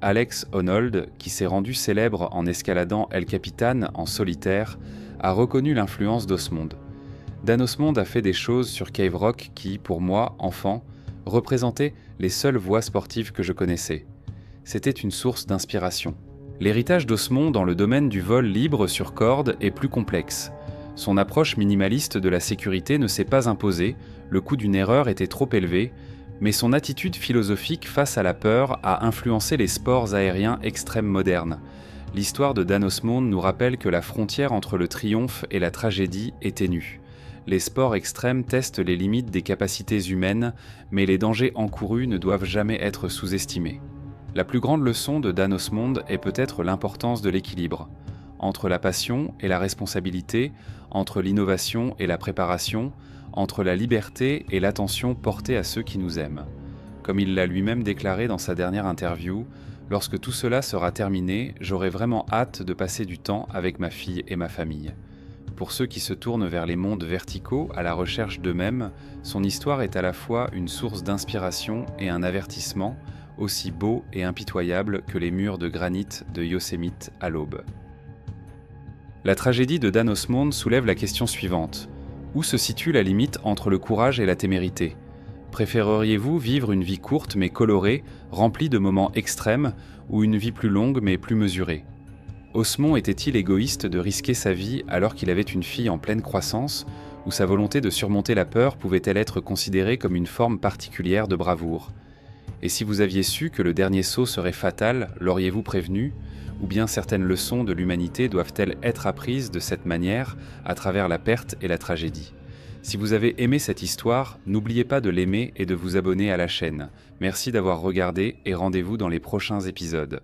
Alex Honnold, qui s'est rendu célèbre en escaladant El Capitan en solitaire, a reconnu l'influence d'Osmond. Dan Osmond a fait des choses sur Cave Rock qui, pour moi, enfant, représentaient les seules voies sportives que je connaissais. C'était une source d'inspiration. L'héritage d'Osmond dans le domaine du vol libre sur corde est plus complexe. Son approche minimaliste de la sécurité ne s'est pas imposée, le coût d'une erreur était trop élevé, mais son attitude philosophique face à la peur a influencé les sports aériens extrêmes modernes. L'histoire de Dan Osmond nous rappelle que la frontière entre le triomphe et la tragédie est ténue. Les sports extrêmes testent les limites des capacités humaines, mais les dangers encourus ne doivent jamais être sous-estimés. La plus grande leçon de Dan Osmond est peut-être l'importance de l'équilibre. Entre la passion et la responsabilité, entre l'innovation et la préparation, entre la liberté et l'attention portée à ceux qui nous aiment. Comme il l'a lui-même déclaré dans sa dernière interview, « Lorsque tout cela sera terminé, j'aurai vraiment hâte de passer du temps avec ma fille et ma famille. » Pour ceux qui se tournent vers les mondes verticaux à la recherche d'eux-mêmes, son histoire est à la fois une source d'inspiration et un avertissement, aussi beau et impitoyable que les murs de granit de Yosemite à l'aube. La tragédie de Dan Osmond soulève la question suivante. Où se situe la limite entre le courage et la témérité ? Préféreriez-vous vivre une vie courte mais colorée, remplie de moments extrêmes, ou une vie plus longue mais plus mesurée ? Osmond était-il égoïste de risquer sa vie alors qu'il avait une fille en pleine croissance, ou sa volonté de surmonter la peur pouvait-elle être considérée comme une forme particulière de bravoure ? Et si vous aviez su que le dernier saut serait fatal, l'auriez-vous prévenu ? Ou bien certaines leçons de l'humanité doivent-elles être apprises de cette manière, à travers la perte et la tragédie ? Si vous avez aimé cette histoire, n'oubliez pas de l'aimer et de vous abonner à la chaîne. Merci d'avoir regardé et rendez-vous dans les prochains épisodes.